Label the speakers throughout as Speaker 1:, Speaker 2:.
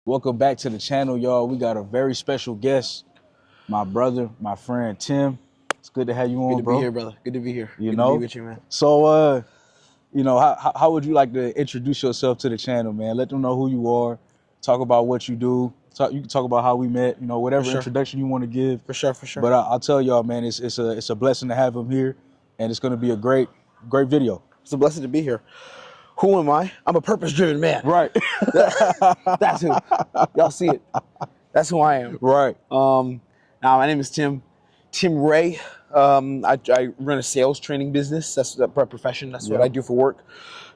Speaker 1: Welcome back to the channel, y'all. We got a very special guest, my brother, my friend Tim. It's good to have you on,
Speaker 2: Good to
Speaker 1: bro.
Speaker 2: be here, brother. Good to be here.
Speaker 1: You
Speaker 2: Good
Speaker 1: know,
Speaker 2: to be with you, man.
Speaker 1: So, how would you like to introduce yourself to the channel, man? Let them know who you are. Talk about what you do. You can talk about how we met. You know, whatever introduction you want to give.
Speaker 2: For sure, for sure.
Speaker 1: But I'll tell y'all, man, it's a blessing to have him here, and it's gonna be a great video.
Speaker 2: It's a blessing to be here. Who am I? I'm a purpose-driven man.
Speaker 1: Right.
Speaker 2: That's who. Y'all see it. That's who I am.
Speaker 1: Right.
Speaker 2: Now my name is Tim Ray. I run a sales training business. That's my profession. That's what I do for work.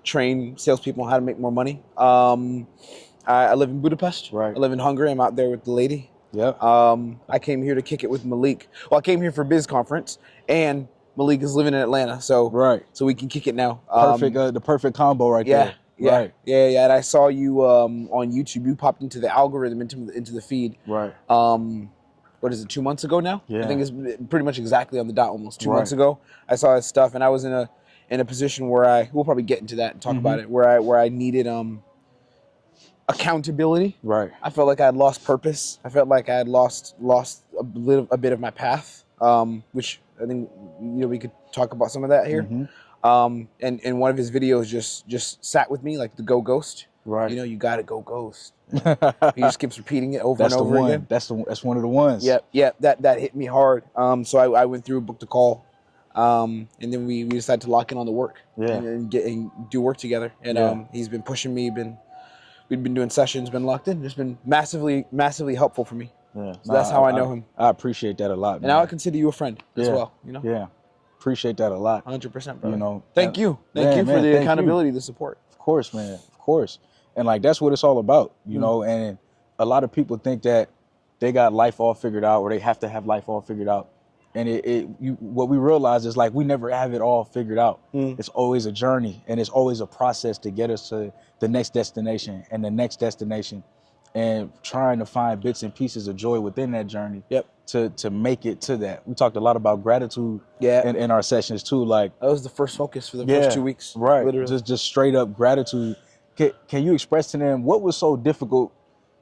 Speaker 2: Train salespeople on how to make more money. I live in Budapest.
Speaker 1: Right.
Speaker 2: I live in Hungary. I'm out there with the lady.
Speaker 1: Yeah.
Speaker 2: I came here to kick it with Malik. Well, I came here for a biz conference, and Malik is living in Atlanta, so we can kick it now.
Speaker 1: Perfect, the perfect combo right there.
Speaker 2: Yeah. And I saw you on YouTube. You popped into the algorithm, into the feed.
Speaker 1: Right.
Speaker 2: What is it? 2 months ago now?
Speaker 1: Yeah.
Speaker 2: I think it's pretty much exactly on the dot. Almost 2 months ago, I saw his stuff, and I was in a position where we'll probably get into that and talk about it. Where I needed accountability.
Speaker 1: Right.
Speaker 2: I felt like I had lost purpose. I felt like I had lost a bit of my path, which I think we could talk about some of that here. And one of his videos just sat with me, like the Go Ghost.
Speaker 1: Right.
Speaker 2: You got to go ghost. He just keeps repeating it over and over again.
Speaker 1: That's one of the ones.
Speaker 2: Yep. That hit me hard. So I went through, booked a call, and then we decided to lock in on the work. And do work together. And he's been pushing me. We've been doing sessions, been locked in. It's been massively helpful for me.
Speaker 1: Yeah.
Speaker 2: So that's how I know him.
Speaker 1: I appreciate that a lot, man.
Speaker 2: And now I consider you a friend as well.
Speaker 1: Yeah. Appreciate that a lot.
Speaker 2: 100%, brother.
Speaker 1: You know.
Speaker 2: Thank you for the accountability, the support.
Speaker 1: Of course, man. Of course. And like that's what it's all about, you know. And a lot of people think that they got life all figured out, or they have to have life all figured out. And what we realize is like we never have it all figured out. It's always a journey, and it's always a process to get us to the next destination and the next destination, and trying to find bits and pieces of joy within that journey. To make it to that. We talked a lot about gratitude. In our sessions too. Like
Speaker 2: that was the first focus for the first 2 weeks.
Speaker 1: Right.
Speaker 2: Literally.
Speaker 1: Just straight up gratitude. Can you express to them what was so difficult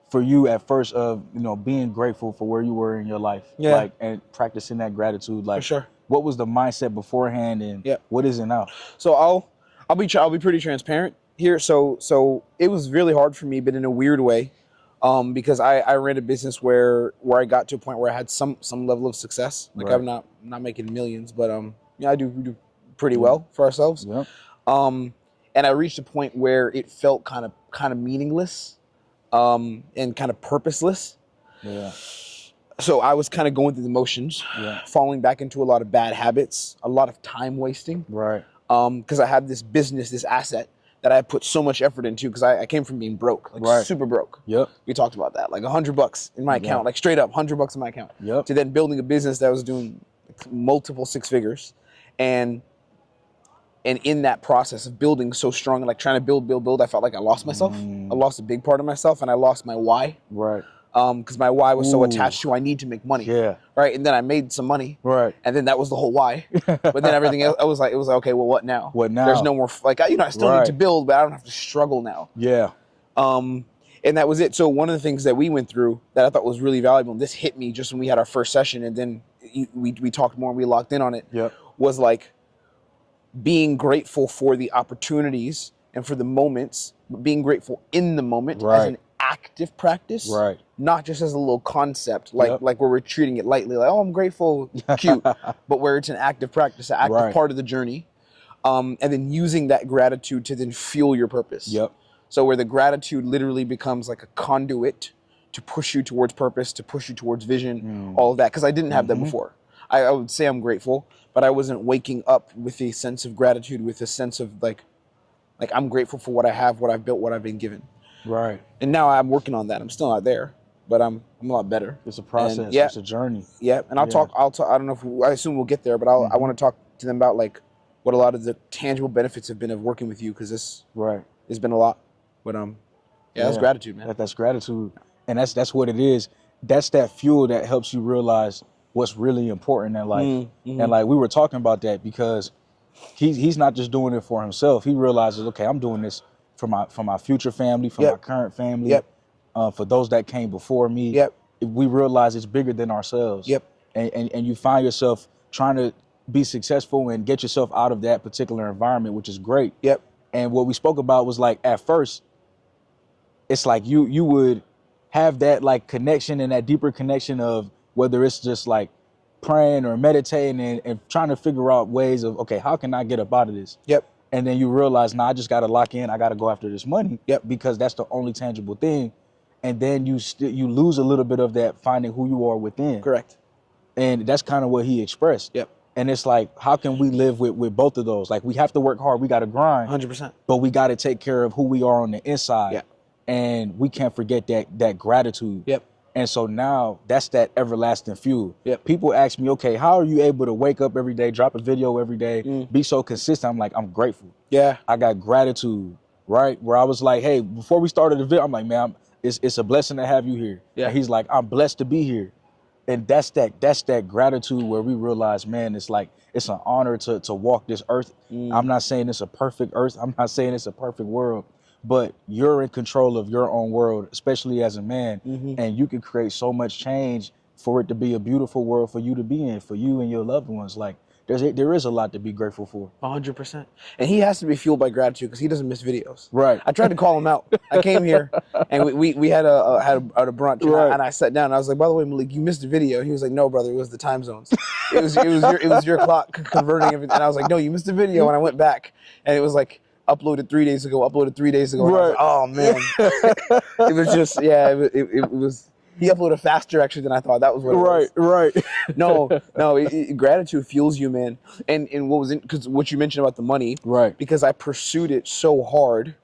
Speaker 1: for you at first of being grateful for where you were in your life, like, and practicing that gratitude, like,
Speaker 2: for sure.
Speaker 1: What was the mindset beforehand, and what is it now?
Speaker 2: So I'll be pretty transparent here. So it was really hard for me, but in a weird way, because I ran a business where I got to a point where I had some level of success. Like I'm not making millions, but we do pretty well for ourselves. And I reached a point where it felt kind of meaningless. And kind of purposeless. So I was kind of going through the motions, falling back into a lot of bad habits, a lot of time wasting. Because I had this business, this asset that I put so much effort into, because I came from being broke, like super broke. We talked about that, like $100 in my account, like straight up $100 in my account. To then building a business that was doing multiple six figures, and in that process of building so strong, like trying to build, I felt like I lost myself. I lost a big part of myself, and I lost my why. Because my why was so attached to I need to make money. Right. And then I made some money. And then that was the whole why. But then everything else, it was like, okay, well, what now? There's no more, like, I still need to build, but I don't have to struggle now. And that was it. So one of the things that we went through that I thought was really valuable, and this hit me just when we had our first session, and then we talked more and we locked in on it, was like, being grateful for the opportunities and for the moments, but being grateful in the moment as an active practice, not just as a little concept, like where we're treating it lightly, like, oh, I'm grateful, cute, but where it's an active practice, an active part of the journey, and then using that gratitude to then fuel your purpose. So where the gratitude literally becomes like a conduit to push you towards purpose, to push you towards vision, all of that, because I didn't have that before. I would say I'm grateful, but I wasn't waking up with a sense of gratitude, with a sense of like I'm grateful for what I have, what I've built, what I've been given. And now I'm working on that. I'm still not there, but I'm a lot better.
Speaker 1: It's a process. And, it's a journey.
Speaker 2: And I'll talk. I don't know if I assume we'll get there, but I want to talk to them about like what a lot of the tangible benefits have been of working with you, because this has been a lot. But that's gratitude, man.
Speaker 1: That's gratitude, and that's what it is. That's that fuel that helps you realize what's really important in life. And like we were talking about that, because he's not just doing it for himself. He realizes, okay, I'm doing this for my future family, for my current family. for those that came before me.
Speaker 2: Yep.
Speaker 1: We realize it's bigger than ourselves.
Speaker 2: Yep.
Speaker 1: And you find yourself trying to be successful and get yourself out of that particular environment, which is great.
Speaker 2: Yep.
Speaker 1: And what we spoke about was like, at first, it's like you would have that like connection and that deeper connection of whether it's just like praying or meditating and trying to figure out ways of, okay, how can I get up out of this?
Speaker 2: Yep.
Speaker 1: And then you realize, nah, I just got to lock in. I got to go after this money.
Speaker 2: Yep.
Speaker 1: Because that's the only tangible thing. And then you lose a little bit of that finding who you are within.
Speaker 2: Correct.
Speaker 1: And that's kind of what he expressed.
Speaker 2: Yep.
Speaker 1: And it's like, how can we live with both of those? Like, we have to work hard. We got to grind.
Speaker 2: 100%.
Speaker 1: But we got to take care of who we are on the inside.
Speaker 2: Yeah.
Speaker 1: And we can't forget that gratitude.
Speaker 2: Yep.
Speaker 1: And so now that's that everlasting fuel.
Speaker 2: Yep.
Speaker 1: People ask me, okay, how are you able to wake up every day, drop a video every day, be so consistent? I'm like, I'm grateful.
Speaker 2: Yeah.
Speaker 1: I got gratitude, right? Where I was like, hey, before we started the video, I'm like, man, it's a blessing to have you here.
Speaker 2: Yeah.
Speaker 1: And he's like, I'm blessed to be here. And that's that gratitude where we realize, man, it's like, it's an honor to walk this earth. I'm not saying it's a perfect earth. I'm not saying it's a perfect world, but you're in control of your own world, especially as a man. And you can create so much change for it to be a beautiful world for you to be in, for you and your loved ones. Like, there is a lot to be grateful for.
Speaker 2: 100%. And he has to be fueled by gratitude because he doesn't miss videos.
Speaker 1: Right.
Speaker 2: I tried to call him out. I came here and we had a brunch and I sat down and I was like, by the way, Malik, you missed a video. And he was like, no, brother, it was the time zones. It was your clock converting everything. And I was like, no, you missed a video. And I went back and it was like uploaded 3 days ago. And I was like, oh man. It was just, yeah, it was. He uploaded faster actually than I thought. That was what it was.
Speaker 1: Right.
Speaker 2: No, gratitude fuels you, man. And what was because what you mentioned about the money,
Speaker 1: Right.
Speaker 2: because I pursued it so hard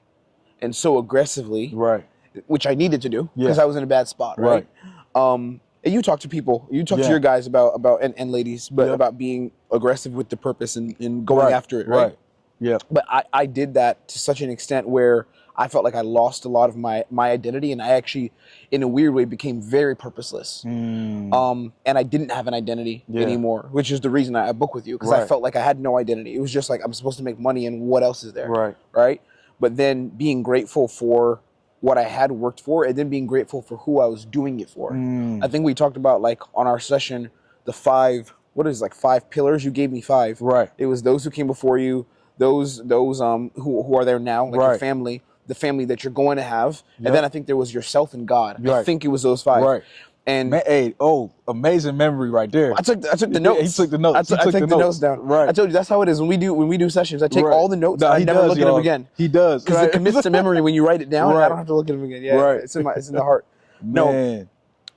Speaker 2: and so aggressively,
Speaker 1: Right.
Speaker 2: which I needed to do because
Speaker 1: Yeah.
Speaker 2: I was in a bad spot, right? And you talk to people, you talk to your guys about and ladies, but about being aggressive with the purpose and going after it, right?
Speaker 1: Yeah.
Speaker 2: But I did that to such an extent where I felt like I lost a lot of my identity, and I actually, in a weird way, became very purposeless. And I didn't have an identity anymore, which is the reason I booked with you, because I felt like I had no identity. It was just like, I'm supposed to make money, and what else is there? Right? But then being grateful for what I had worked for, and then being grateful for who I was doing it for. I think we talked about, like, on our session, the 5 pillars. You gave me 5.
Speaker 1: Right.
Speaker 2: It was those who came before you, those who are there now, like your family, the family that you're going to have, and then I think there was yourself and God. I think it was those 5.
Speaker 1: Right.
Speaker 2: And
Speaker 1: man, hey, amazing memory right there.
Speaker 2: I took the notes.
Speaker 1: He took the notes.
Speaker 2: I take the notes down.
Speaker 1: Right.
Speaker 2: I told you that's how it is when we do sessions. I take all the notes.
Speaker 1: Nah,
Speaker 2: I never look at them again.
Speaker 1: He does,
Speaker 2: because it commits to memory when you write it down. And I don't have to look at them again. Yeah, it's in the heart.
Speaker 1: Man.
Speaker 2: No,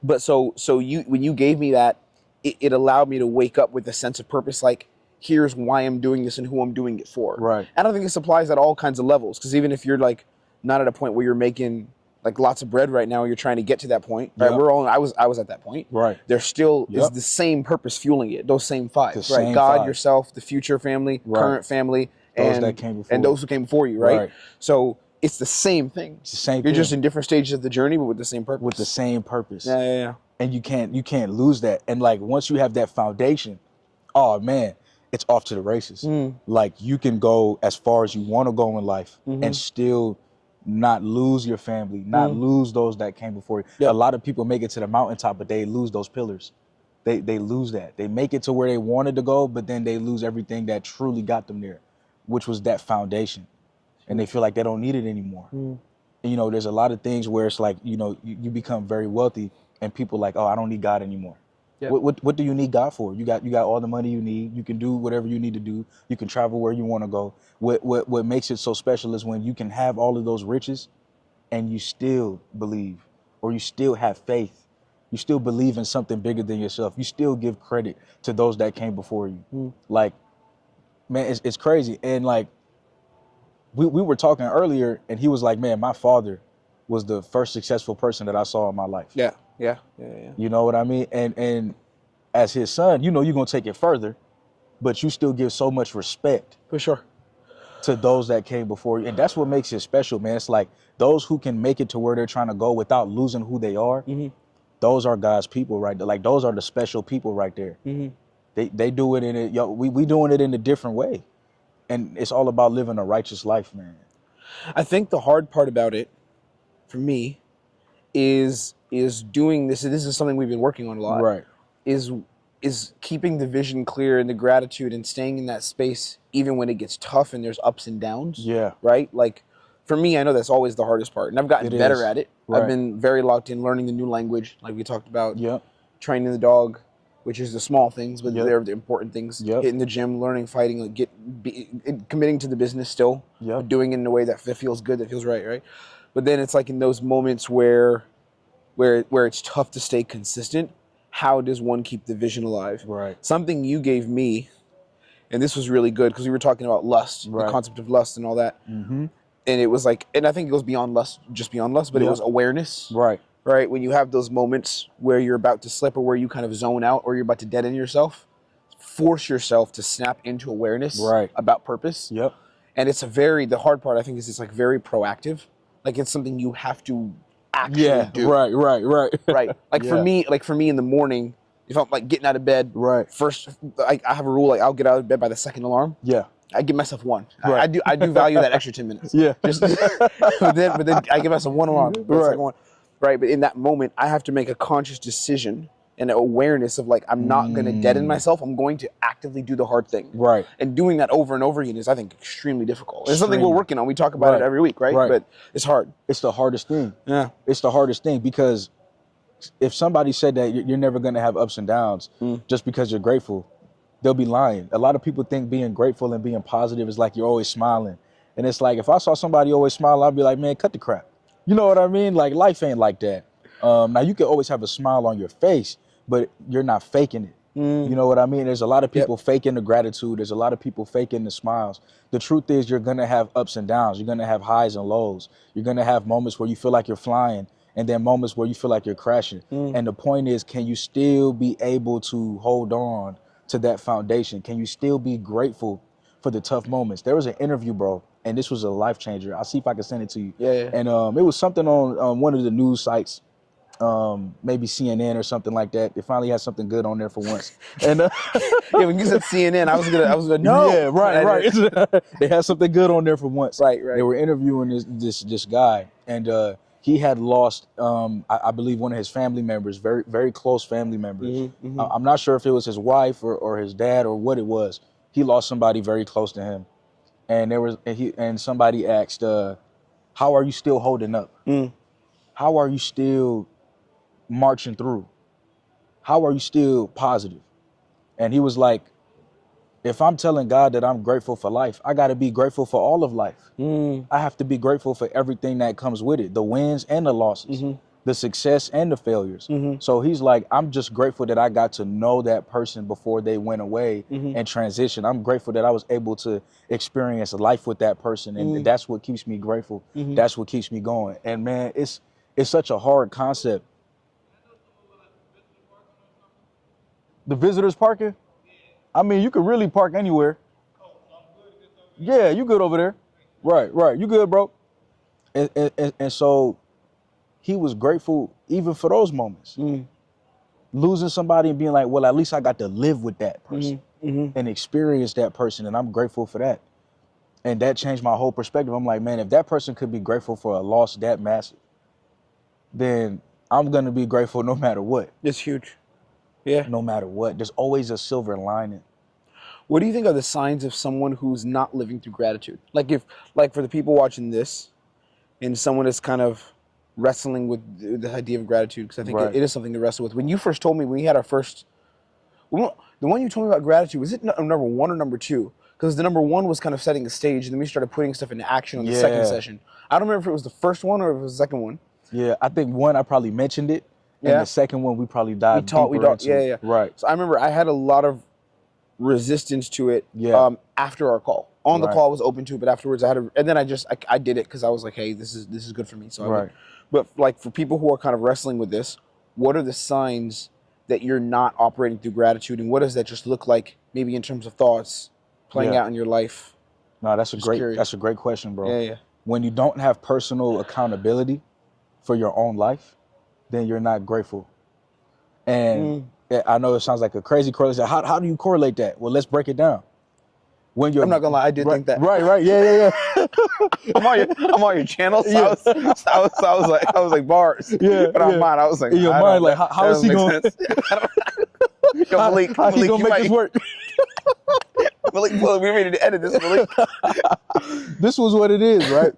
Speaker 2: but so you when you gave me that, it allowed me to wake up with a sense of purpose. Like, here's why I'm doing this and who I'm doing it for.
Speaker 1: Right.
Speaker 2: And I think this applies at all kinds of levels, because even if you're like not at a point where you're making like lots of bread right now, you're trying to get to that point. Right. I was at that point.
Speaker 1: Right.
Speaker 2: There still is the same purpose fueling it. Those same 5.
Speaker 1: The
Speaker 2: right.
Speaker 1: same
Speaker 2: God,
Speaker 1: 5.
Speaker 2: Yourself, the future family, current family,
Speaker 1: those that came before.
Speaker 2: and those who came before you. Right. So it's the same thing.
Speaker 1: It's the same
Speaker 2: You're
Speaker 1: thing.
Speaker 2: just in different stages of the journey, but with the same purpose.
Speaker 1: With the same purpose.
Speaker 2: Yeah.
Speaker 1: And you can't lose that. And like, once you have that foundation, oh man, it's off to the races. Like, you can go as far as you want to go in life and still not lose your family, not lose those that came before you.
Speaker 2: Yeah.
Speaker 1: A lot of people make it to the mountaintop, but they lose those pillars. They lose that. They make it to where they wanted to go, but then they lose everything that truly got them there, which was that foundation. And they feel like they don't need it anymore. And, you know, there's a lot of things where it's like, you know, you become very wealthy and people like, oh, I don't need God anymore. Yeah. What do you need God for? You got all the money you need. You can do whatever you need to do. You can travel where you want to go. What makes it so special is when you can have all of those riches and you still believe, or you still have faith. You still believe in something bigger than yourself. You still give credit to those that came before you. Like, man, it's crazy. And like, we were talking earlier and he was like, man, my father was the first successful person that I saw in my life.
Speaker 2: Yeah.
Speaker 1: You know what I mean? And as his son, you know, you're going to take it further, but you still give so much respect.
Speaker 2: For sure.
Speaker 1: To those that came before you. And that's what makes it special, man. It's like those who can make it to where they're trying to go without losing who they are. Those are God's people right there. Like, those are the special people right there. They do it in it. We doing it in a different way. And it's all about living a righteous life, man.
Speaker 2: I think the hard part about it, for me, is doing this. This is something we've been working on a lot.
Speaker 1: Right.
Speaker 2: Is keeping the vision clear and the gratitude and staying in that space even when it gets tough and there's ups and downs.
Speaker 1: Yeah.
Speaker 2: Right. Like for me, I know that's always the hardest part, and I've gotten
Speaker 1: It
Speaker 2: better
Speaker 1: is.
Speaker 2: at it.
Speaker 1: Right.
Speaker 2: I've been very locked in learning the new language, like we talked about.
Speaker 1: Yep.
Speaker 2: Training the dog, which is the small things, but
Speaker 1: Yep.
Speaker 2: they're the important things.
Speaker 1: Yep.
Speaker 2: Hitting the gym, learning, fighting, like committing to the business still,
Speaker 1: Yep.
Speaker 2: but doing it in a way that feels good, that feels right. But then it's like in those moments where it's tough to stay consistent. How does one keep the vision alive?
Speaker 1: Right.
Speaker 2: Something you gave me, and this was really good because we were talking about lust,
Speaker 1: Right.
Speaker 2: the concept of lust and all that.
Speaker 1: Mm-hmm.
Speaker 2: And it was like, and I think it goes beyond lust, just beyond lust, but it
Speaker 1: Yep.
Speaker 2: was awareness.
Speaker 1: Right.
Speaker 2: Right? When you have those moments where you're about to slip or where you kind of zone out or you're about to dead end yourself, force yourself to snap into awareness
Speaker 1: Right.
Speaker 2: about purpose.
Speaker 1: Yep.
Speaker 2: And it's the hard part I think is it's like very proactive. Like it's something you have to actually do.
Speaker 1: Right.
Speaker 2: Right. Like
Speaker 1: Yeah.
Speaker 2: for me in the morning, if I'm like getting out of bed,
Speaker 1: Right.
Speaker 2: first, I have a rule, like I'll get out of bed by the second alarm.
Speaker 1: Yeah.
Speaker 2: I give myself one.
Speaker 1: Right.
Speaker 2: I do value that extra 10 minutes.
Speaker 1: Yeah.
Speaker 2: Just, but then I give myself one alarm.
Speaker 1: Right.
Speaker 2: Second one. Right. But in that moment, I have to make a conscious decision and awareness of like, I'm not going to deaden myself. I'm going to actively do the hard thing.
Speaker 1: Right.
Speaker 2: And doing that over and over again is, I think, extremely difficult. It's something we're
Speaker 1: Extremely.
Speaker 2: working on. We talk about
Speaker 1: Right.
Speaker 2: it every week, right?
Speaker 1: Right.
Speaker 2: But it's hard.
Speaker 1: It's the hardest thing.
Speaker 2: Yeah.
Speaker 1: It's the hardest thing because if somebody said that you're never going to have ups and downs just because you're grateful, they'll be lying. A lot of people think being grateful and being positive is like you're always smiling. And it's like, if I saw somebody always smile, I'd be like, man, cut the crap. You know what I mean? Like life ain't like that. Now you can always have a smile on your face, but you're not faking it. You know what I mean? There's a lot of people faking the gratitude. There's a lot of people faking the smiles. The truth is you're going to have ups and downs. You're going to have highs and lows. You're going to have moments where you feel like you're flying and then moments where you feel like you're crashing. And the point is, can you still be able to hold on to that foundation? Can you still be grateful for the tough moments? There was an interview, bro, and this was a life changer. I'll see if I can send it to you.
Speaker 2: Yeah.
Speaker 1: And it was something on one of the news sites. Maybe CNN or something like that. They finally had something good on there for once. And
Speaker 2: Yeah, when you said CNN, I was gonna no.
Speaker 1: yeah, right. They had something good on there for once.
Speaker 2: Right.
Speaker 1: They were interviewing this guy, and he had lost, I believe, one of his family members, very very close family members. I'm not sure if it was his wife or his dad or what it was. He lost somebody very close to him, and somebody asked, "How are you still holding up? How are you still marching through? How are you still positive?" And he was like, if I'm telling God that I'm grateful for life, I got to be grateful for all of life. I have to be grateful for everything that comes with it, the wins and the losses, the success and the failures. So he's like, I'm just grateful that I got to know that person before they went away and transitioned. I'm grateful that I was able to experience life with that person. And that's what keeps me grateful. That's what keeps me going. And man, it's such a hard concept. The visitors parking? I mean, you could really park anywhere. Yeah, you good over there. Right. You good, bro. And so he was grateful even for those moments. Losing somebody and being like, well, at least I got to live with that person and experience that person, and I'm grateful for that. And that changed my whole perspective. I'm like, man, if that person could be grateful for a loss that massive, then I'm going to be grateful no matter what.
Speaker 2: It's huge. Yeah.
Speaker 1: No matter what. There's always a silver lining.
Speaker 2: What do you think are the signs of someone who's not living through gratitude? Like for the people watching this and someone is kind of wrestling with the idea of gratitude, because I think it is something to wrestle with. When you first told me, when we had our first, the one you told me about gratitude, was it number one or number two? Because the number one was kind of setting the stage, and then we started putting stuff into action on the second session. I don't remember if it was the first one or if it was the second one.
Speaker 1: Yeah, I think one, I probably mentioned it. And the second one, we probably dived deeper into.
Speaker 2: Yeah.
Speaker 1: Right.
Speaker 2: So I remember I had a lot of resistance to it after our call. On the call, I was open to it, but afterwards and then I did it because I was like, hey, this is good for me. So I went. But like for people who are kind of wrestling with this, what are the signs that you're not operating through gratitude, and what does that just look like, maybe in terms of thoughts playing out in your life?
Speaker 1: No, that's a great question, bro.
Speaker 2: Yeah.
Speaker 1: When you don't have personal accountability for your own life, then you're not grateful. And I know it sounds like a crazy correlation. How do you correlate that? Well, let's break it down. when you're
Speaker 2: I'm not gonna lie, I did
Speaker 1: right,
Speaker 2: think that.
Speaker 1: right, yeah.
Speaker 2: I'm on your channel, so I was like bars.
Speaker 1: Yeah,
Speaker 2: But on
Speaker 1: yeah.
Speaker 2: mine, I was like,
Speaker 1: In your
Speaker 2: I
Speaker 1: mind,
Speaker 2: don't,
Speaker 1: like, how
Speaker 2: that
Speaker 1: is he
Speaker 2: doesn't
Speaker 1: going?
Speaker 2: make sense. Yo, Malik,
Speaker 1: How he
Speaker 2: Malik,
Speaker 1: gonna
Speaker 2: you
Speaker 1: make this
Speaker 2: might,
Speaker 1: work?
Speaker 2: Malik, we're ready to edit this, Malik.
Speaker 1: This was what it is, right?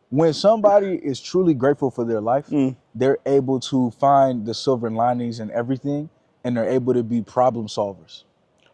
Speaker 1: When somebody is truly grateful for their life, they're able to find the silver linings in everything, and they're able to be problem solvers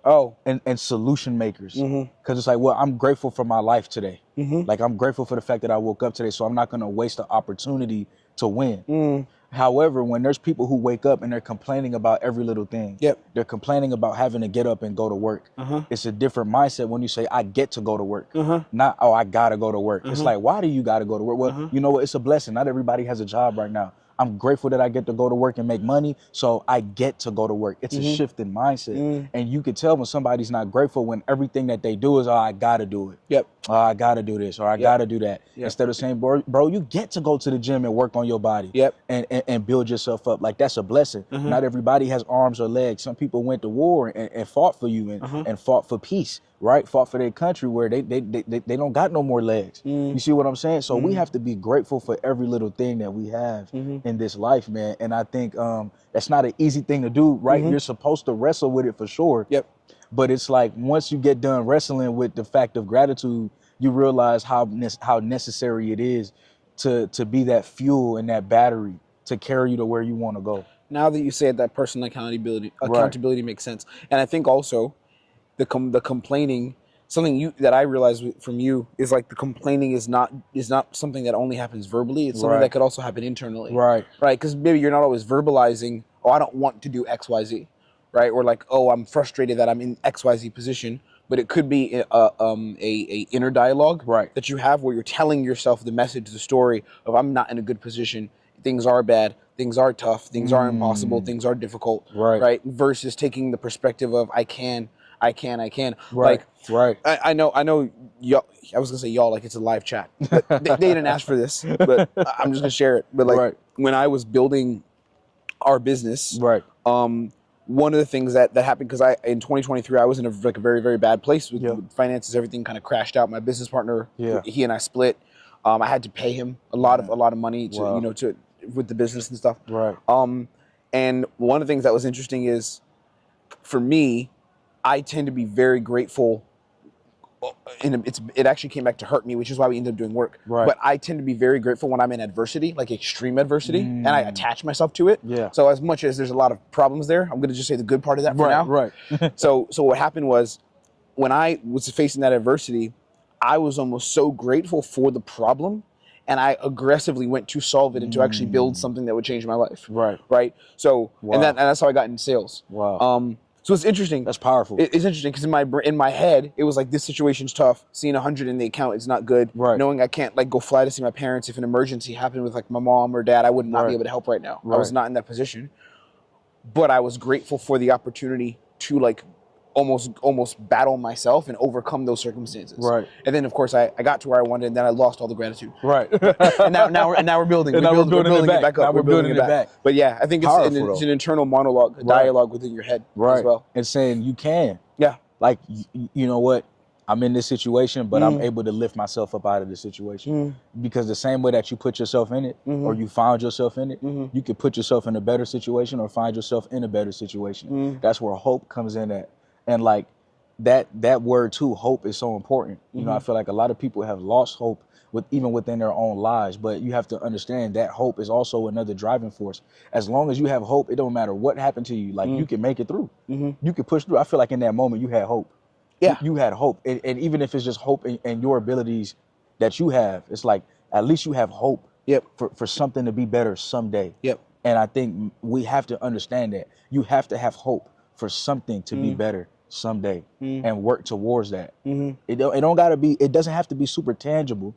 Speaker 2: Oh,
Speaker 1: and solution makers. Because it's like, well, I'm grateful for my life today. Like, I'm grateful for the fact that I woke up today, so I'm not going to waste the opportunity to win. However, when there's people who wake up and they're complaining about every little thing,
Speaker 2: Yep.
Speaker 1: they're complaining about having to get up and go to work. It's a different mindset when you say, I get to go to work, not, oh, I gotta go to work. It's like, why do you gotta go to work? Well, you know what? It's a blessing. Not everybody has a job right now. I'm grateful that I get to go to work and make money, so I get to go to work. It's a shift in mindset. And you can tell when somebody's not grateful when everything that they do is, oh, I gotta do it.
Speaker 2: Yep.
Speaker 1: Oh, I gotta do this, or I gotta do that. Instead of saying, bro, you get to go to the gym and work on your body and build yourself up. Like, that's a blessing. Not everybody has arms or legs. Some people went to war and fought for you and fought for peace, right? Fought for their country where they don't got no more legs. You see what I'm saying? So we have to be grateful for every little thing that we have in this life, man. And I think that's not an easy thing to do, right? You're supposed to wrestle with it for sure.
Speaker 2: Yep.
Speaker 1: But it's like, once you get done wrestling with the fact of gratitude, you realize how necessary it is to be that fuel and that battery to carry you to where you want to go.
Speaker 2: Now that you said that, personal accountability makes sense. And I think also the complaining, something that I realized from you is like, the complaining is not something that only happens verbally. It's something that could also happen internally. Right. Because maybe you're not always verbalizing, oh, I don't want to do X, Y, Z. Right. Or like, oh, I'm frustrated that I'm in X, Y, Z position. But it could be a inner dialogue that you have where you're telling yourself the message, the story of, I'm not in a good position. Things are bad. Things are tough. Things are impossible. Things are difficult. Right. Versus taking the perspective of, I can. Like, I know y'all, I was gonna say y'all like it's a live chat. But they didn't ask for this, but I'm just gonna share it. But like, when I was building our business, one of the things that happened, because in 2023 I was in a very, very bad place with finances. Everything kind of crashed out. My business partner, he and I split. I had to pay him a lot of money to with the business and stuff. And one of the things that was interesting is, for me, I tend to be very grateful. It actually came back to hurt me, which is why we ended up doing work. But I tend to be very grateful when I'm in adversity, like extreme adversity, and I attach myself to it. So as much as there's a lot of problems there, I'm going to just say the good part of that for now. So what happened was, when I was facing that adversity, I was almost so grateful for the problem, and I aggressively went to solve it and to actually build something that would change my life. So and that's how I got into sales. So it's interesting.
Speaker 1: That's powerful.
Speaker 2: It's interesting because in my head, it was like, this situation's tough. Seeing 100 in the account is not good. Knowing I can't like go fly to see my parents if an emergency happened with like my mom or dad, I would not be able to help right now. I was not in that position. But I was grateful for the opportunity to like almost battle myself and overcome those circumstances. And then of course I got to where I wanted, and then I lost all the gratitude. And now we're building. We're building it back up. We're building it back. But yeah, I think it's an internal monologue, a dialogue within your head as well.
Speaker 1: And saying you can. Like, you know what? I'm in this situation, but I'm able to lift myself up out of this situation. Because the same way that you put yourself in it, or you found yourself in it, you could put yourself in a better situation or find yourself in a better situation. That's where hope comes in at. And like, that word too, hope, is so important. You know, I feel like a lot of people have lost hope even within their own lives, but you have to understand that hope is also another driving force. As long as you have hope, it don't matter what happened to you, like you can make it through. You can push through. I feel like in that moment you had hope. You had hope. And even if it's just hope in your abilities that you have, it's like, at least you have hope for something to be better someday. And I think we have to understand that you have to have hope for something to be better someday and work towards that. It doesn't have to be super tangible,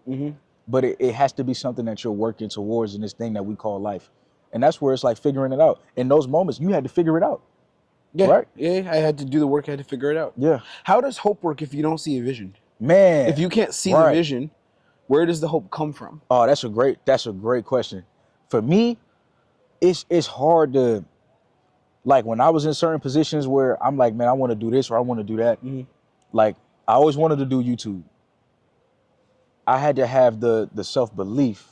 Speaker 1: but it has to be something that you're working towards in this thing that we call life. And that's where it's like figuring it out. In those moments, you had to figure it out.
Speaker 2: I had to do the work. I had to figure it out. How does hope work if you don't see a vision?
Speaker 1: Man,
Speaker 2: if you can't see the vision, where does the hope come from?
Speaker 1: Oh, that's a great question. For me, it's hard to, like, when I was in certain positions where I'm like, man, I want to do this or I want to do that. Like, I always wanted to do YouTube. I had to have the self-belief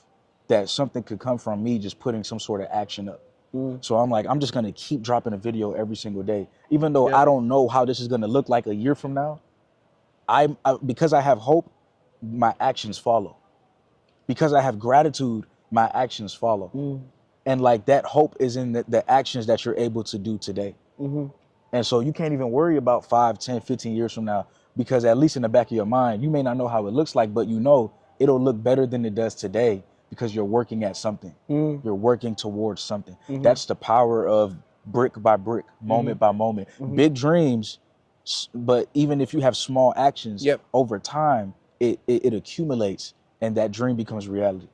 Speaker 1: that something could come from me just putting some sort of action up. So I'm like, I'm just gonna keep dropping a video every single day, even though I don't know how this is gonna look like a year from now. Because I have hope, my actions follow. Because I have gratitude, my actions follow. And like that hope is in the actions that you're able to do today. And so you can't even worry about 5, 10, 15 years from now, because at least in the back of your mind, you may not know how it looks like, but you know it'll look better than it does today because you're working at something. You're working towards something. That's the power of brick by brick, moment by moment. Big dreams, but even if you have small actions, over time, it accumulates and that dream becomes reality.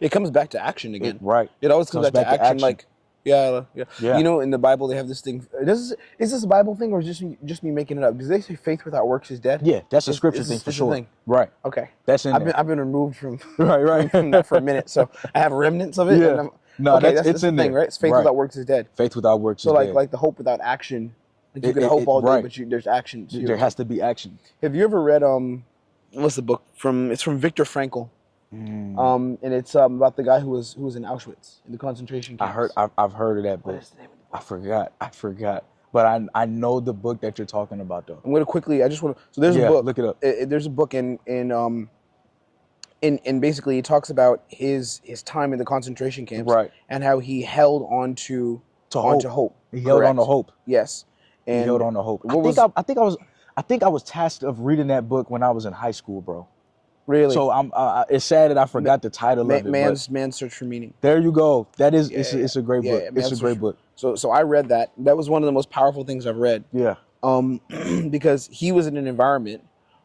Speaker 2: It comes back to action again.
Speaker 1: Right.
Speaker 2: It always comes back to action. Like, yeah.
Speaker 1: Yeah.
Speaker 2: You know, in the Bible they have this thing. Is this a Bible thing or is just me making it up? Because they say faith without works is dead.
Speaker 1: Yeah, that's a scripture thing for sure. Right.
Speaker 2: Okay.
Speaker 1: That's in
Speaker 2: I've been removed from
Speaker 1: right
Speaker 2: from that for a minute, so I have remnants of it.
Speaker 1: Yeah.
Speaker 2: And I'm,
Speaker 1: No,
Speaker 2: okay,
Speaker 1: it's
Speaker 2: the
Speaker 1: in
Speaker 2: thing,
Speaker 1: there.
Speaker 2: right? It's faith without works is dead.
Speaker 1: Faith without works
Speaker 2: so
Speaker 1: is
Speaker 2: like
Speaker 1: dead.
Speaker 2: like the hope without action. Like you can hope all day, but there's action. So
Speaker 1: there has to be action.
Speaker 2: Have you ever read what's the book from? It's from Viktor Frankl. And it's about the guy who was in Auschwitz in the concentration camps.
Speaker 1: I've heard of that book.
Speaker 2: What is the name of the book?
Speaker 1: I forgot. But I know the book that you're talking about though.
Speaker 2: I'm gonna quickly. I just want to. So there's a book.
Speaker 1: Look it up.
Speaker 2: There's a book in basically it talks about his time in the concentration camps,
Speaker 1: right,
Speaker 2: and how he held on to hope.
Speaker 1: He held on to hope.
Speaker 2: Yes, and
Speaker 1: he held on to hope. I think I was tasked of reading that book when I was in high school, bro.
Speaker 2: Really?
Speaker 1: So it's sad that I forgot the title of it.
Speaker 2: Man's Search for Meaning.
Speaker 1: There you go. That is it's a great book. It's a great book.
Speaker 2: So I read that. That was one of the most powerful things I've read.
Speaker 1: Yeah.
Speaker 2: Because he was in an environment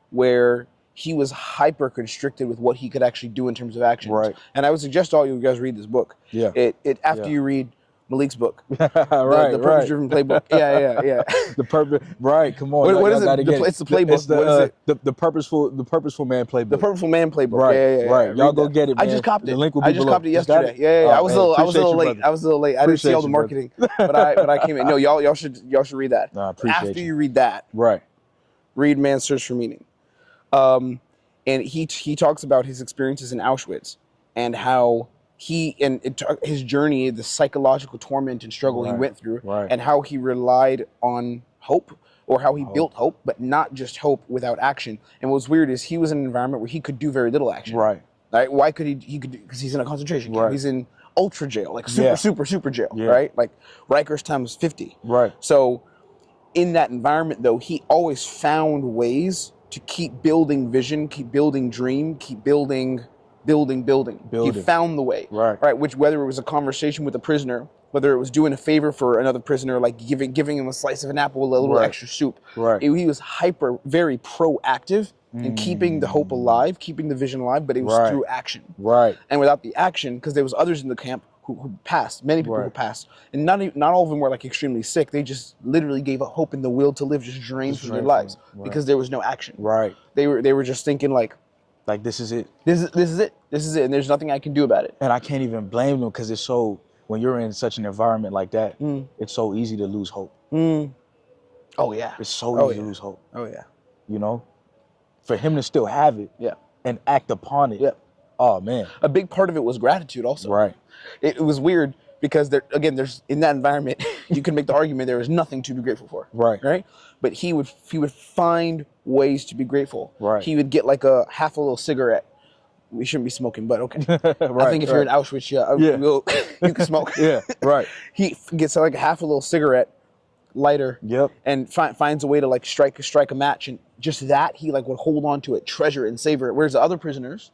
Speaker 2: where he was hyper constricted with what he could actually do in terms of actions.
Speaker 1: Right.
Speaker 2: And I would suggest all you guys read this book.
Speaker 1: Yeah.
Speaker 2: It after you read Malik's book,
Speaker 1: the
Speaker 2: Purpose-Driven Playbook. Yeah.
Speaker 1: The purpose, right? Come on.
Speaker 2: What is it? It's the playbook.
Speaker 1: It's
Speaker 2: what is it?
Speaker 1: The purposeful man playbook.
Speaker 2: The Purposeful Man Playbook.
Speaker 1: Right.
Speaker 2: Yeah.
Speaker 1: Right. Y'all go get it, man.
Speaker 2: I just copied it.
Speaker 1: The link will be
Speaker 2: I just
Speaker 1: below.
Speaker 2: copied it yesterday. Yeah. I was a little late. I didn't see all the marketing, but I came in. No, y'all should read that.
Speaker 1: No, I appreciate
Speaker 2: After you read that,
Speaker 1: right,
Speaker 2: read Man's Search for Meaning. And he talks about his experiences in Auschwitz and how his journey, the psychological torment and struggle he went through, and how he relied on hope, or how he built hope, but not just hope without action. And what's weird is he was in an environment where he could do very little action.
Speaker 1: Right.
Speaker 2: Right? Why could he could, because he's in a concentration camp.
Speaker 1: Right.
Speaker 2: He's in ultra jail, like super jail,
Speaker 1: Yeah.
Speaker 2: right? Like Rikers times 50.
Speaker 1: Right.
Speaker 2: So in that environment though, he always found ways to keep building vision, keep building dream, keep building. He found the way. Right. Which, whether it was a conversation with a prisoner, whether it was doing a favor for another prisoner, like giving him a slice of an apple with a little extra soup.
Speaker 1: Right.
Speaker 2: He was very proactive in keeping the hope alive, keeping the vision alive, but it was through action.
Speaker 1: Right.
Speaker 2: And without the action, because there was others in the camp who passed, many people who passed, and not all of them were like extremely sick. They just literally gave up hope and the will to live, just drained from their lives because there was no action.
Speaker 1: Right.
Speaker 2: They were just thinking like
Speaker 1: this is it.
Speaker 2: This is it, and there's nothing I can do about it.
Speaker 1: And I can't even blame them, because it's so, when you're in such an environment like that, it's so easy to lose hope.
Speaker 2: Oh yeah.
Speaker 1: It's so easy to lose hope.
Speaker 2: Oh yeah.
Speaker 1: You know, for him to still have it, and act upon it. Oh man.
Speaker 2: A big part of it was gratitude also.
Speaker 1: Right.
Speaker 2: It was weird because there's in that environment you can make the argument there is nothing to be grateful for. Right. But he would find ways to be grateful.
Speaker 1: Right.
Speaker 2: He would get like half a little cigarette. We shouldn't be smoking, but okay. I think if you're in Auschwitz, you can smoke.
Speaker 1: Right.
Speaker 2: He gets like half a little cigarette lighter. And finds a way to like strike a match, and just that he like would hold on to it, treasure it, and savor it. Whereas the other prisoners,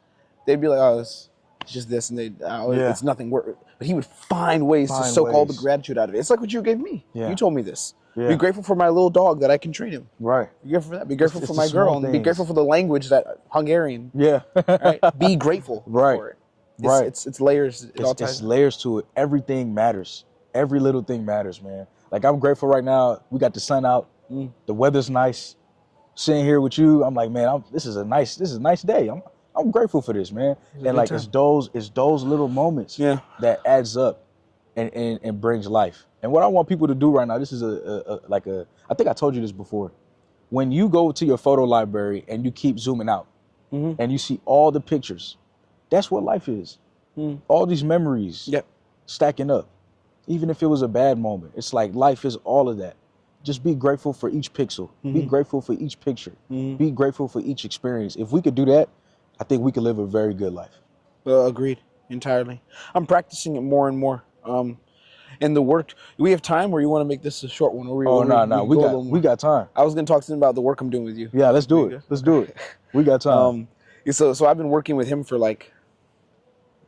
Speaker 2: they'd be like, oh, it's just this, and it's nothing worth. But he would find ways to soak all the gratitude out of it. It's like what you gave me. You told me this. Be grateful for my little dog that I can train him. Right. Be grateful for that. Be grateful for my girl, and be grateful for the language that Hungarian. Right. Be grateful for it. It's layers.
Speaker 1: It's layers to it. Everything matters. Every little thing matters, man. Like, I'm grateful right now. We got the sun out. The weather's nice. Sitting here with you, I'm like, man, this is a nice day. I'm grateful for this, man. And like, it's those little moments that adds up and brings life. And what I want people to do right now, this is I think I told you this before. when you go to your photo library and you keep zooming out and you see all the pictures, that's what life is. All these memories stacking up. Even if it was a bad moment, it's like life is all of that. Just be grateful for each pixel. Be grateful for each picture. Be grateful for each experience. If we could do that, I think we could live a very good life.
Speaker 2: Agreed entirely. I'm practicing it more and more. And the work, do we have time, or you want to make this a short one? Or
Speaker 1: We got time.
Speaker 2: I was going to talk to him about the work I'm doing with you.
Speaker 1: Yeah, let's do it. Let's do it. We got time.
Speaker 2: So I've been working with him for like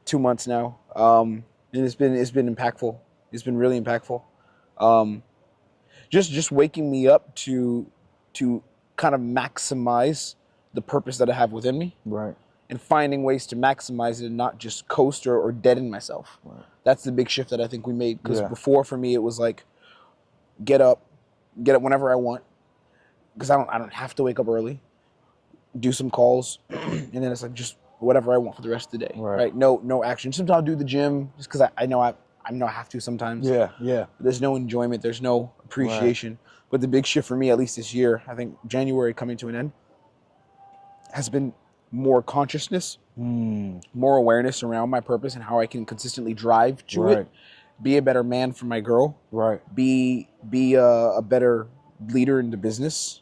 Speaker 2: 2 months now, and it's been impactful. It's been really impactful. Just waking me up to kind of maximize the purpose that I have within me,
Speaker 1: Right.
Speaker 2: and finding ways to maximize it and not just coast or deaden myself.
Speaker 1: Right.
Speaker 2: That's the big shift that I think we made. Because
Speaker 1: Yeah.
Speaker 2: before, for me, it was like get up whenever I want, because I don't have to wake up early, do some calls, and then it's like just whatever I want for the rest of the day.
Speaker 1: Right.
Speaker 2: No action. Sometimes I'll do the gym just because I know I have to sometimes.
Speaker 1: Yeah.
Speaker 2: There's no enjoyment. There's no appreciation. But the big shift for me, at least this year, I think January coming to an end, has been more consciousness, more awareness around my purpose and how I can consistently drive to it. Be a better man for my girl.
Speaker 1: Right.
Speaker 2: Be a better leader in the business.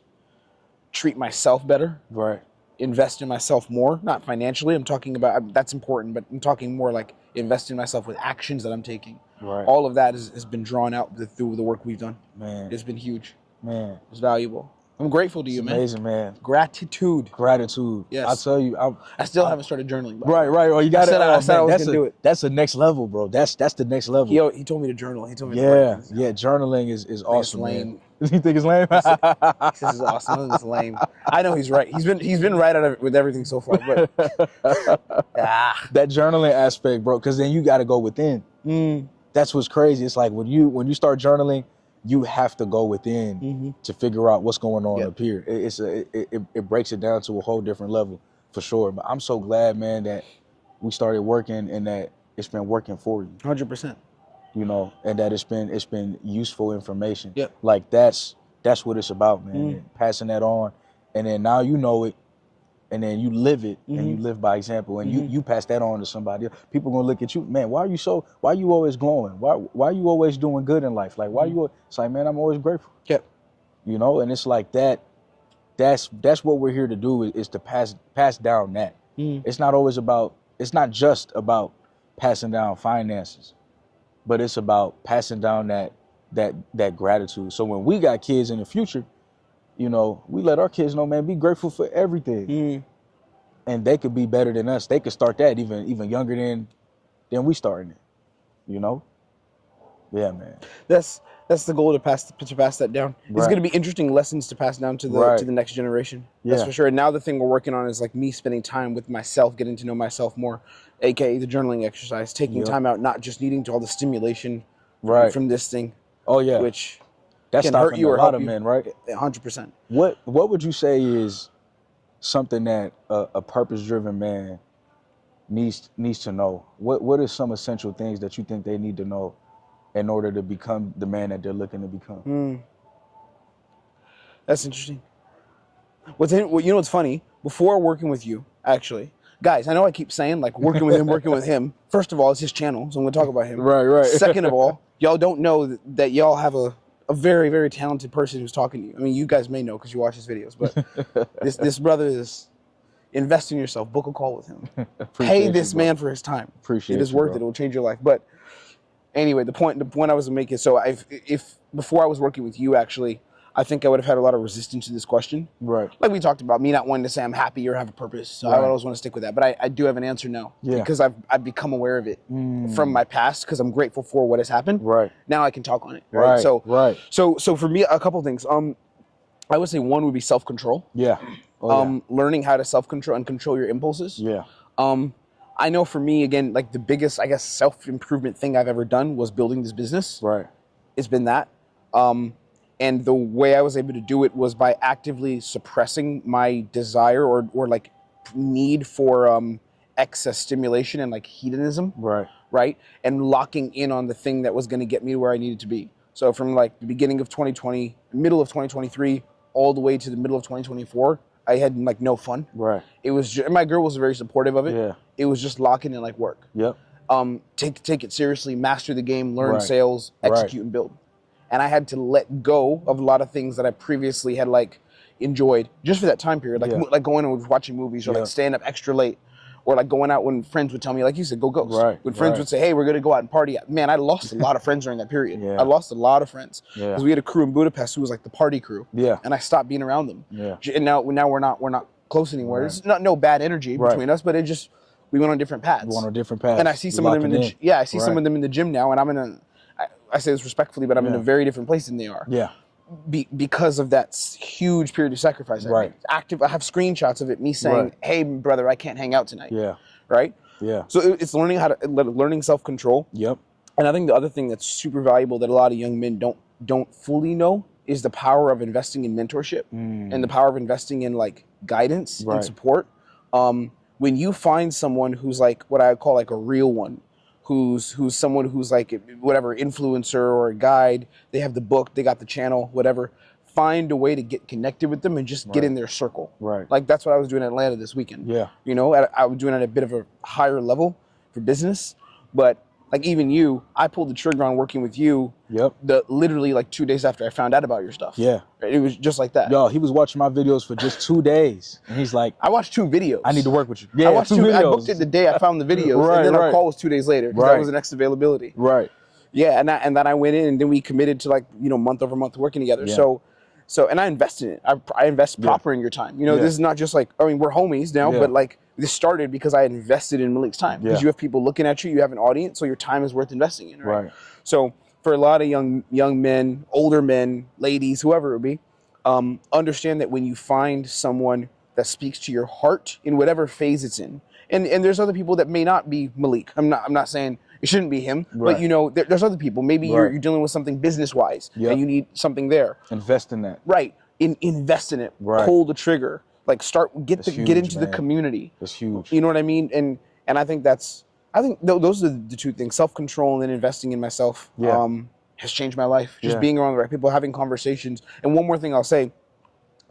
Speaker 2: Treat myself better.
Speaker 1: Right.
Speaker 2: Invest in myself more, not financially. I'm talking about, that's important, but I'm talking more like invest in myself with actions that I'm taking.
Speaker 1: Right.
Speaker 2: All of that has been drawn out through the work we've done.
Speaker 1: Man.
Speaker 2: It's been huge.
Speaker 1: Man.
Speaker 2: It's valuable. I'm grateful to you,
Speaker 1: It's
Speaker 2: man.
Speaker 1: amazing, man.
Speaker 2: Gratitude.
Speaker 1: Yes. I tell you,
Speaker 2: I still haven't started journaling.
Speaker 1: Right. Oh, you got
Speaker 2: I said I was gonna do it.
Speaker 1: That's the next level, bro. That's the next level.
Speaker 2: He told me to journal. He told me.
Speaker 1: Yeah. Journaling is awesome.
Speaker 2: Lame.
Speaker 1: Man. You think it's lame?
Speaker 2: This is awesome. This is lame. I know he's right. He's been right with everything so far. But
Speaker 1: that journaling aspect, bro, because then you got to go within. That's what's crazy. It's like when you start journaling, you have to go within to figure out what's going on up here. It breaks it down to a whole different level for sure. But I'm so glad, man, that we started working and that it's been working for you.
Speaker 2: 100%.
Speaker 1: You know, and that it's been useful information.
Speaker 2: Yep.
Speaker 1: Like that's what it's about, man. Passing that on, and then now you know it, and then you live it, and you live by example, and you pass that on to somebody else. People gonna look at you, man. Why are you always glowing? Why are you always doing good in life? Like why you? It's like, man, I'm always grateful.
Speaker 2: Yep.
Speaker 1: You know, and it's like that. That's what we're here to do is to pass down that. It's not just about passing down finances, but it's about passing down that gratitude. So when we got kids in the future, you know, we let our kids know, man, be grateful for everything. And they could be better than us. They could start that even younger than we starting it. You know? Yeah, man.
Speaker 2: That's the goal, to pass that down.
Speaker 1: Right.
Speaker 2: It's going to be interesting lessons to pass down to the next generation. That's for sure. And now the thing we're working on is like me spending time with myself, getting to know myself more, aka the journaling exercise, taking time out, not just needing to all the stimulation from this thing.
Speaker 1: Oh yeah.
Speaker 2: Which
Speaker 1: that's
Speaker 2: can hurt you or
Speaker 1: a lot
Speaker 2: help
Speaker 1: of
Speaker 2: you.
Speaker 1: men, right?
Speaker 2: 100%.
Speaker 1: What would you say is something that a purpose-driven man needs to know? What are some essential things that you think they need to know in order to become the man that they're looking to become?
Speaker 2: That's interesting. You know what's funny? Before working with you, actually, guys, I know I keep saying like working with him. First of all, it's his channel, so I'm going to talk about him.
Speaker 1: Right.
Speaker 2: Second of all, y'all don't know that y'all have a very, very talented person who's talking to you. I mean, you guys may know because you watch his videos, but this brother is invest in yourself. Book a call with him. Pay this man for his time.
Speaker 1: Appreciate
Speaker 2: it. It is
Speaker 1: you,
Speaker 2: worth
Speaker 1: bro.
Speaker 2: it. It will change your life. But anyway, the point I was making. So if before I was working with you, actually, I think I would have had a lot of resistance to this question.
Speaker 1: Right.
Speaker 2: Like we talked about, me not wanting to say I'm happy or have a purpose. So I always want to stick with that. But I do have an answer now.
Speaker 1: Yeah.
Speaker 2: Because I've become aware of it from my past, because I'm grateful for what has happened.
Speaker 1: Right.
Speaker 2: Now I can talk on it. Right. So for me, a couple things. I would say one would be self-control.
Speaker 1: Yeah.
Speaker 2: Learning how to self-control and control your impulses.
Speaker 1: Yeah.
Speaker 2: I know for me, again, like the biggest, I guess, self-improvement thing I've ever done was building this business.
Speaker 1: Right.
Speaker 2: It's been that. And the way I was able to do it was by actively suppressing my desire or like need for excess stimulation and like hedonism. Right. And locking in on the thing that was going to get me where I needed to be. So from like the beginning of 2020, middle of 2023 all the way to the middle of 2024, I had like no fun.
Speaker 1: Right.
Speaker 2: It was just, and my girl was very supportive of it.
Speaker 1: Yeah.
Speaker 2: It was just lock in and like work.
Speaker 1: Yep.
Speaker 2: Take it seriously, master the game, learn
Speaker 1: Right.
Speaker 2: sales, execute and build. And I had to let go of a lot of things that I previously had like enjoyed just for that time period, like
Speaker 1: Yeah.
Speaker 2: like going and watching movies or
Speaker 1: Yeah.
Speaker 2: like staying up extra late, or like going out when friends would tell me, like you said, go ghost.
Speaker 1: Right,
Speaker 2: When friends
Speaker 1: right.
Speaker 2: would say, hey, we're gonna go out and party. Man, I lost a lot of friends during that period.
Speaker 1: Yeah.
Speaker 2: I lost a lot of friends
Speaker 1: Yeah.
Speaker 2: because we had a crew in Budapest who was like the party crew,
Speaker 1: Yeah.
Speaker 2: and I stopped being around them.
Speaker 1: Yeah.
Speaker 2: And now we're not close anymore.
Speaker 1: Right.
Speaker 2: It's not no bad energy
Speaker 1: Right.
Speaker 2: between us, but it just we went on different paths.
Speaker 1: We're on a different path.
Speaker 2: And I see some of them in the I see some
Speaker 1: Right.
Speaker 2: of them in the gym now, and I'm in a. I say this respectfully, but I'm in
Speaker 1: Yeah.
Speaker 2: a very different place than they are.
Speaker 1: Yeah.
Speaker 2: Because of that huge period of sacrifice. I
Speaker 1: Right.
Speaker 2: made. Active. I have screenshots of it. Me saying,
Speaker 1: Right.
Speaker 2: "Hey, brother, I can't hang out tonight."
Speaker 1: Yeah.
Speaker 2: Right.
Speaker 1: Yeah.
Speaker 2: So it's learning how to learning self control.
Speaker 1: Yep.
Speaker 2: And I think the other thing that's super valuable that a lot of young men don't fully know is the power of investing in mentorship and the power of investing in like guidance
Speaker 1: Right.
Speaker 2: and support. When you find someone who's like what I call like a real one, who's someone who's like whatever influencer or a guide, they have the book, they got the channel, whatever. Find a way to get connected with them and just get
Speaker 1: Right.
Speaker 2: in their circle.
Speaker 1: Right.
Speaker 2: Like that's what I was doing in Atlanta this weekend.
Speaker 1: Yeah.
Speaker 2: You know, I was doing it at a bit of a higher level for business, but like even you, I pulled the trigger on working with you.
Speaker 1: Yep.
Speaker 2: Literally like 2 days after I found out about your stuff.
Speaker 1: Yeah.
Speaker 2: It was just like that.
Speaker 1: Yo, he was watching my videos for just 2 days, and he's like,
Speaker 2: I watched 2 videos.
Speaker 1: "I need to work with you." Yeah.
Speaker 2: I watched 2
Speaker 1: videos.
Speaker 2: I booked it the day I found the videos,
Speaker 1: Right,
Speaker 2: and then our
Speaker 1: right.
Speaker 2: call was 2 days later because
Speaker 1: Right.
Speaker 2: that was the next availability.
Speaker 1: Right.
Speaker 2: Yeah, and then I went in and then we committed to like month over month working together.
Speaker 1: Yeah.
Speaker 2: So and I invest in it. I invest
Speaker 1: Yeah.
Speaker 2: proper in your time. You know,
Speaker 1: Yeah.
Speaker 2: this is not just like we're homies now,
Speaker 1: Yeah.
Speaker 2: but like this started because I invested in Malik's time. Because
Speaker 1: Yeah.
Speaker 2: you have people looking at you, you have an audience, so your time is worth investing in. Right.
Speaker 1: Right.
Speaker 2: So for a lot of young men, older men, ladies, whoever it would be, understand that when you find someone that speaks to your heart in whatever phase it's in, and there's other people that may not be Malik. I'm not saying it shouldn't be him,
Speaker 1: Right.
Speaker 2: but there's other people. Maybe
Speaker 1: Right.
Speaker 2: you're dealing with something business wise,
Speaker 1: Yep.
Speaker 2: and you need something there.
Speaker 1: Invest in that.
Speaker 2: Right. Invest in it.
Speaker 1: Right.
Speaker 2: Pull the trigger. Like get
Speaker 1: That's
Speaker 2: get
Speaker 1: huge,
Speaker 2: into the
Speaker 1: man.
Speaker 2: community.
Speaker 1: That's huge.
Speaker 2: You know what I mean? And I think those are the 2 things: self control and then investing in myself.
Speaker 1: Yeah.
Speaker 2: Has changed my life. Just
Speaker 1: Yeah.
Speaker 2: being around the right people, having conversations. And one more thing I'll say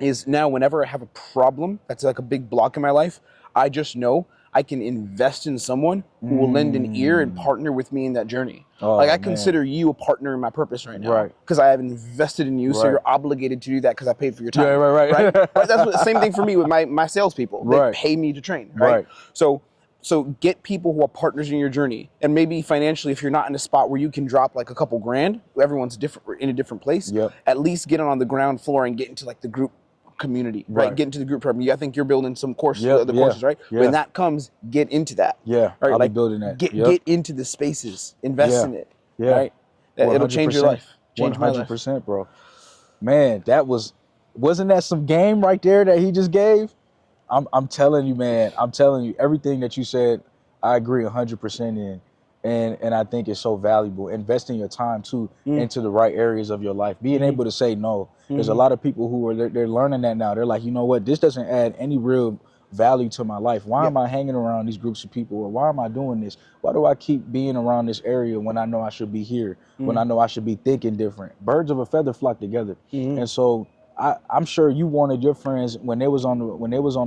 Speaker 2: is now whenever I have a problem that's like a big block in my life, I just know I can invest in someone who will lend an ear and partner with me in that journey.
Speaker 1: Oh,
Speaker 2: like I
Speaker 1: man.
Speaker 2: consider you a partner in my purpose right now.
Speaker 1: Right.
Speaker 2: Because I have invested in you, so
Speaker 1: Right.
Speaker 2: you're obligated to do that because I paid for your time.
Speaker 1: Yeah, right.
Speaker 2: Right? Right? That's the same thing for me with my salespeople. They
Speaker 1: Right.
Speaker 2: pay me to train. Right.
Speaker 1: Right.
Speaker 2: So get people who are partners in your journey, and maybe financially, if you're not in a spot where you can drop like a couple grand, everyone's different in a different place.
Speaker 1: Yep.
Speaker 2: At least get on the ground floor and get into like the group community, right?
Speaker 1: Right.
Speaker 2: Get into the group program. I think you're building some courses,
Speaker 1: Yep,
Speaker 2: other
Speaker 1: yeah,
Speaker 2: courses, right?
Speaker 1: yeah.
Speaker 2: When that comes, get into that.
Speaker 1: Yeah.
Speaker 2: Right.
Speaker 1: I'll
Speaker 2: like
Speaker 1: be building that.
Speaker 2: Get
Speaker 1: Yep.
Speaker 2: get into the spaces, invest
Speaker 1: Yeah.
Speaker 2: in it.
Speaker 1: Yeah.
Speaker 2: Right. It'll change your
Speaker 1: 100%.
Speaker 2: life. Change my life.
Speaker 1: 100%, bro. Man, wasn't that some game right there that he just gave? I'm telling you, man. I'm telling you, everything that you said, I agree 100% in. And I think it's so valuable. Investing your time too into the right areas of your life. Being able to say no. There's a lot of people who are they're learning that now. They're like, you know what, this doesn't add any real value to my life. Why am I hanging around these groups of people? Or why am I doing this? Why do I keep being around this area when I know I should be here? When I know I should be thinking different? Birds of a feather flock together. And so I'm sure you wanted your friends when they was on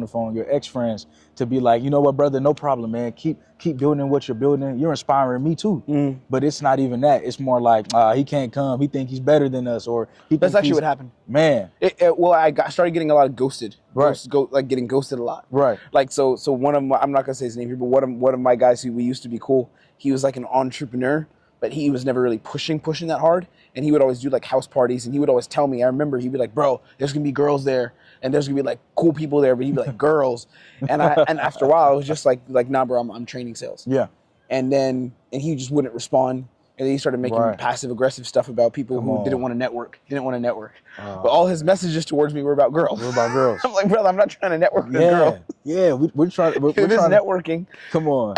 Speaker 1: the phone, your ex-friends, to be like, you know what, brother, no problem, man. Keep building what you're building. You're inspiring me too. But it's not even that. It's more like he can't come. He think he's better than us, or
Speaker 2: That's actually what happened.
Speaker 1: Man,
Speaker 2: Well, I started getting a lot of ghosted.
Speaker 1: Right.
Speaker 2: Like getting ghosted a lot.
Speaker 1: right,
Speaker 2: Like so one of my, I'm not gonna say his name here, but one of my guys who we used to be cool, he was like an entrepreneur, but he was never really pushing that hard. And he would always do like house parties, and he would always tell me, I remember he'd be like, bro, there's gonna be girls there, and there's gonna be like cool people there, but he'd be like girls. And after a while I was just like nah bro, I'm training sales.
Speaker 1: yeah,
Speaker 2: And he just wouldn't respond. And then he started making
Speaker 1: Right.
Speaker 2: passive aggressive stuff about people who
Speaker 1: on.
Speaker 2: didn't want to network. But all his messages towards me were about girls.
Speaker 1: what about girls?
Speaker 2: I'm like, brother, I'm not trying to network with a
Speaker 1: Yeah,
Speaker 2: girl.
Speaker 1: yeah, we're trying. We're
Speaker 2: It is
Speaker 1: trying to,
Speaker 2: networking.
Speaker 1: come on,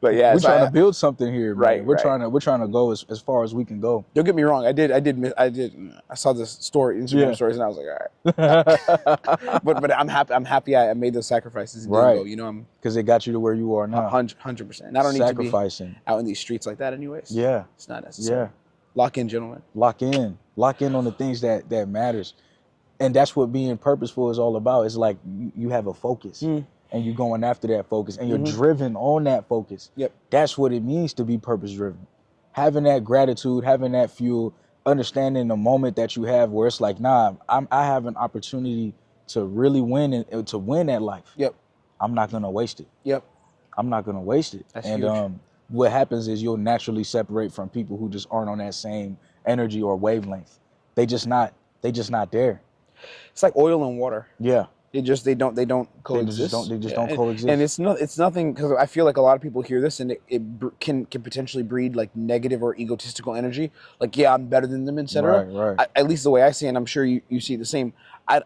Speaker 2: But yeah,
Speaker 1: we're
Speaker 2: so
Speaker 1: trying to build something here, man.
Speaker 2: Right,
Speaker 1: We're
Speaker 2: right.
Speaker 1: trying to go as far as we can go.
Speaker 2: don't get me wrong. I saw this story, Instagram
Speaker 1: Yeah.
Speaker 2: stories, and I was like, all right. but I'm happy I made those sacrifices. And
Speaker 1: Right.
Speaker 2: didn't go. You know, I'm
Speaker 1: Because it got you to where you are now.
Speaker 2: 100%. And I don't need to be
Speaker 1: Sacrificing.
Speaker 2: out in these streets like that anyways.
Speaker 1: Yeah,
Speaker 2: It's not necessary.
Speaker 1: yeah.
Speaker 2: Lock in, gentlemen.
Speaker 1: Lock in on the things that matters. And that's what being purposeful is all about. It's like you have a focus and you're going after that focus and you're driven on that focus.
Speaker 2: Yep.
Speaker 1: That's what it means to be purpose driven. Having that gratitude, having that fuel, understanding the moment that you have where it's like, nah, I have an opportunity to really win and to win at life.
Speaker 2: Yep.
Speaker 1: I'm not gonna waste it.
Speaker 2: Yep.
Speaker 1: I'm not gonna waste it.
Speaker 2: That's
Speaker 1: and
Speaker 2: huge.
Speaker 1: What happens is you'll naturally separate from people who just aren't on that same energy or wavelength. They just not there.
Speaker 2: It's like oil and water.
Speaker 1: Yeah.
Speaker 2: They don't coexist.
Speaker 1: They just don't coexist.
Speaker 2: And it's nothing, because I feel like a lot of people hear this and it can potentially breed like negative or egotistical energy. Like, yeah, I'm better than them, etc.
Speaker 1: Right.
Speaker 2: At least the way I see it, and I'm sure you see the same.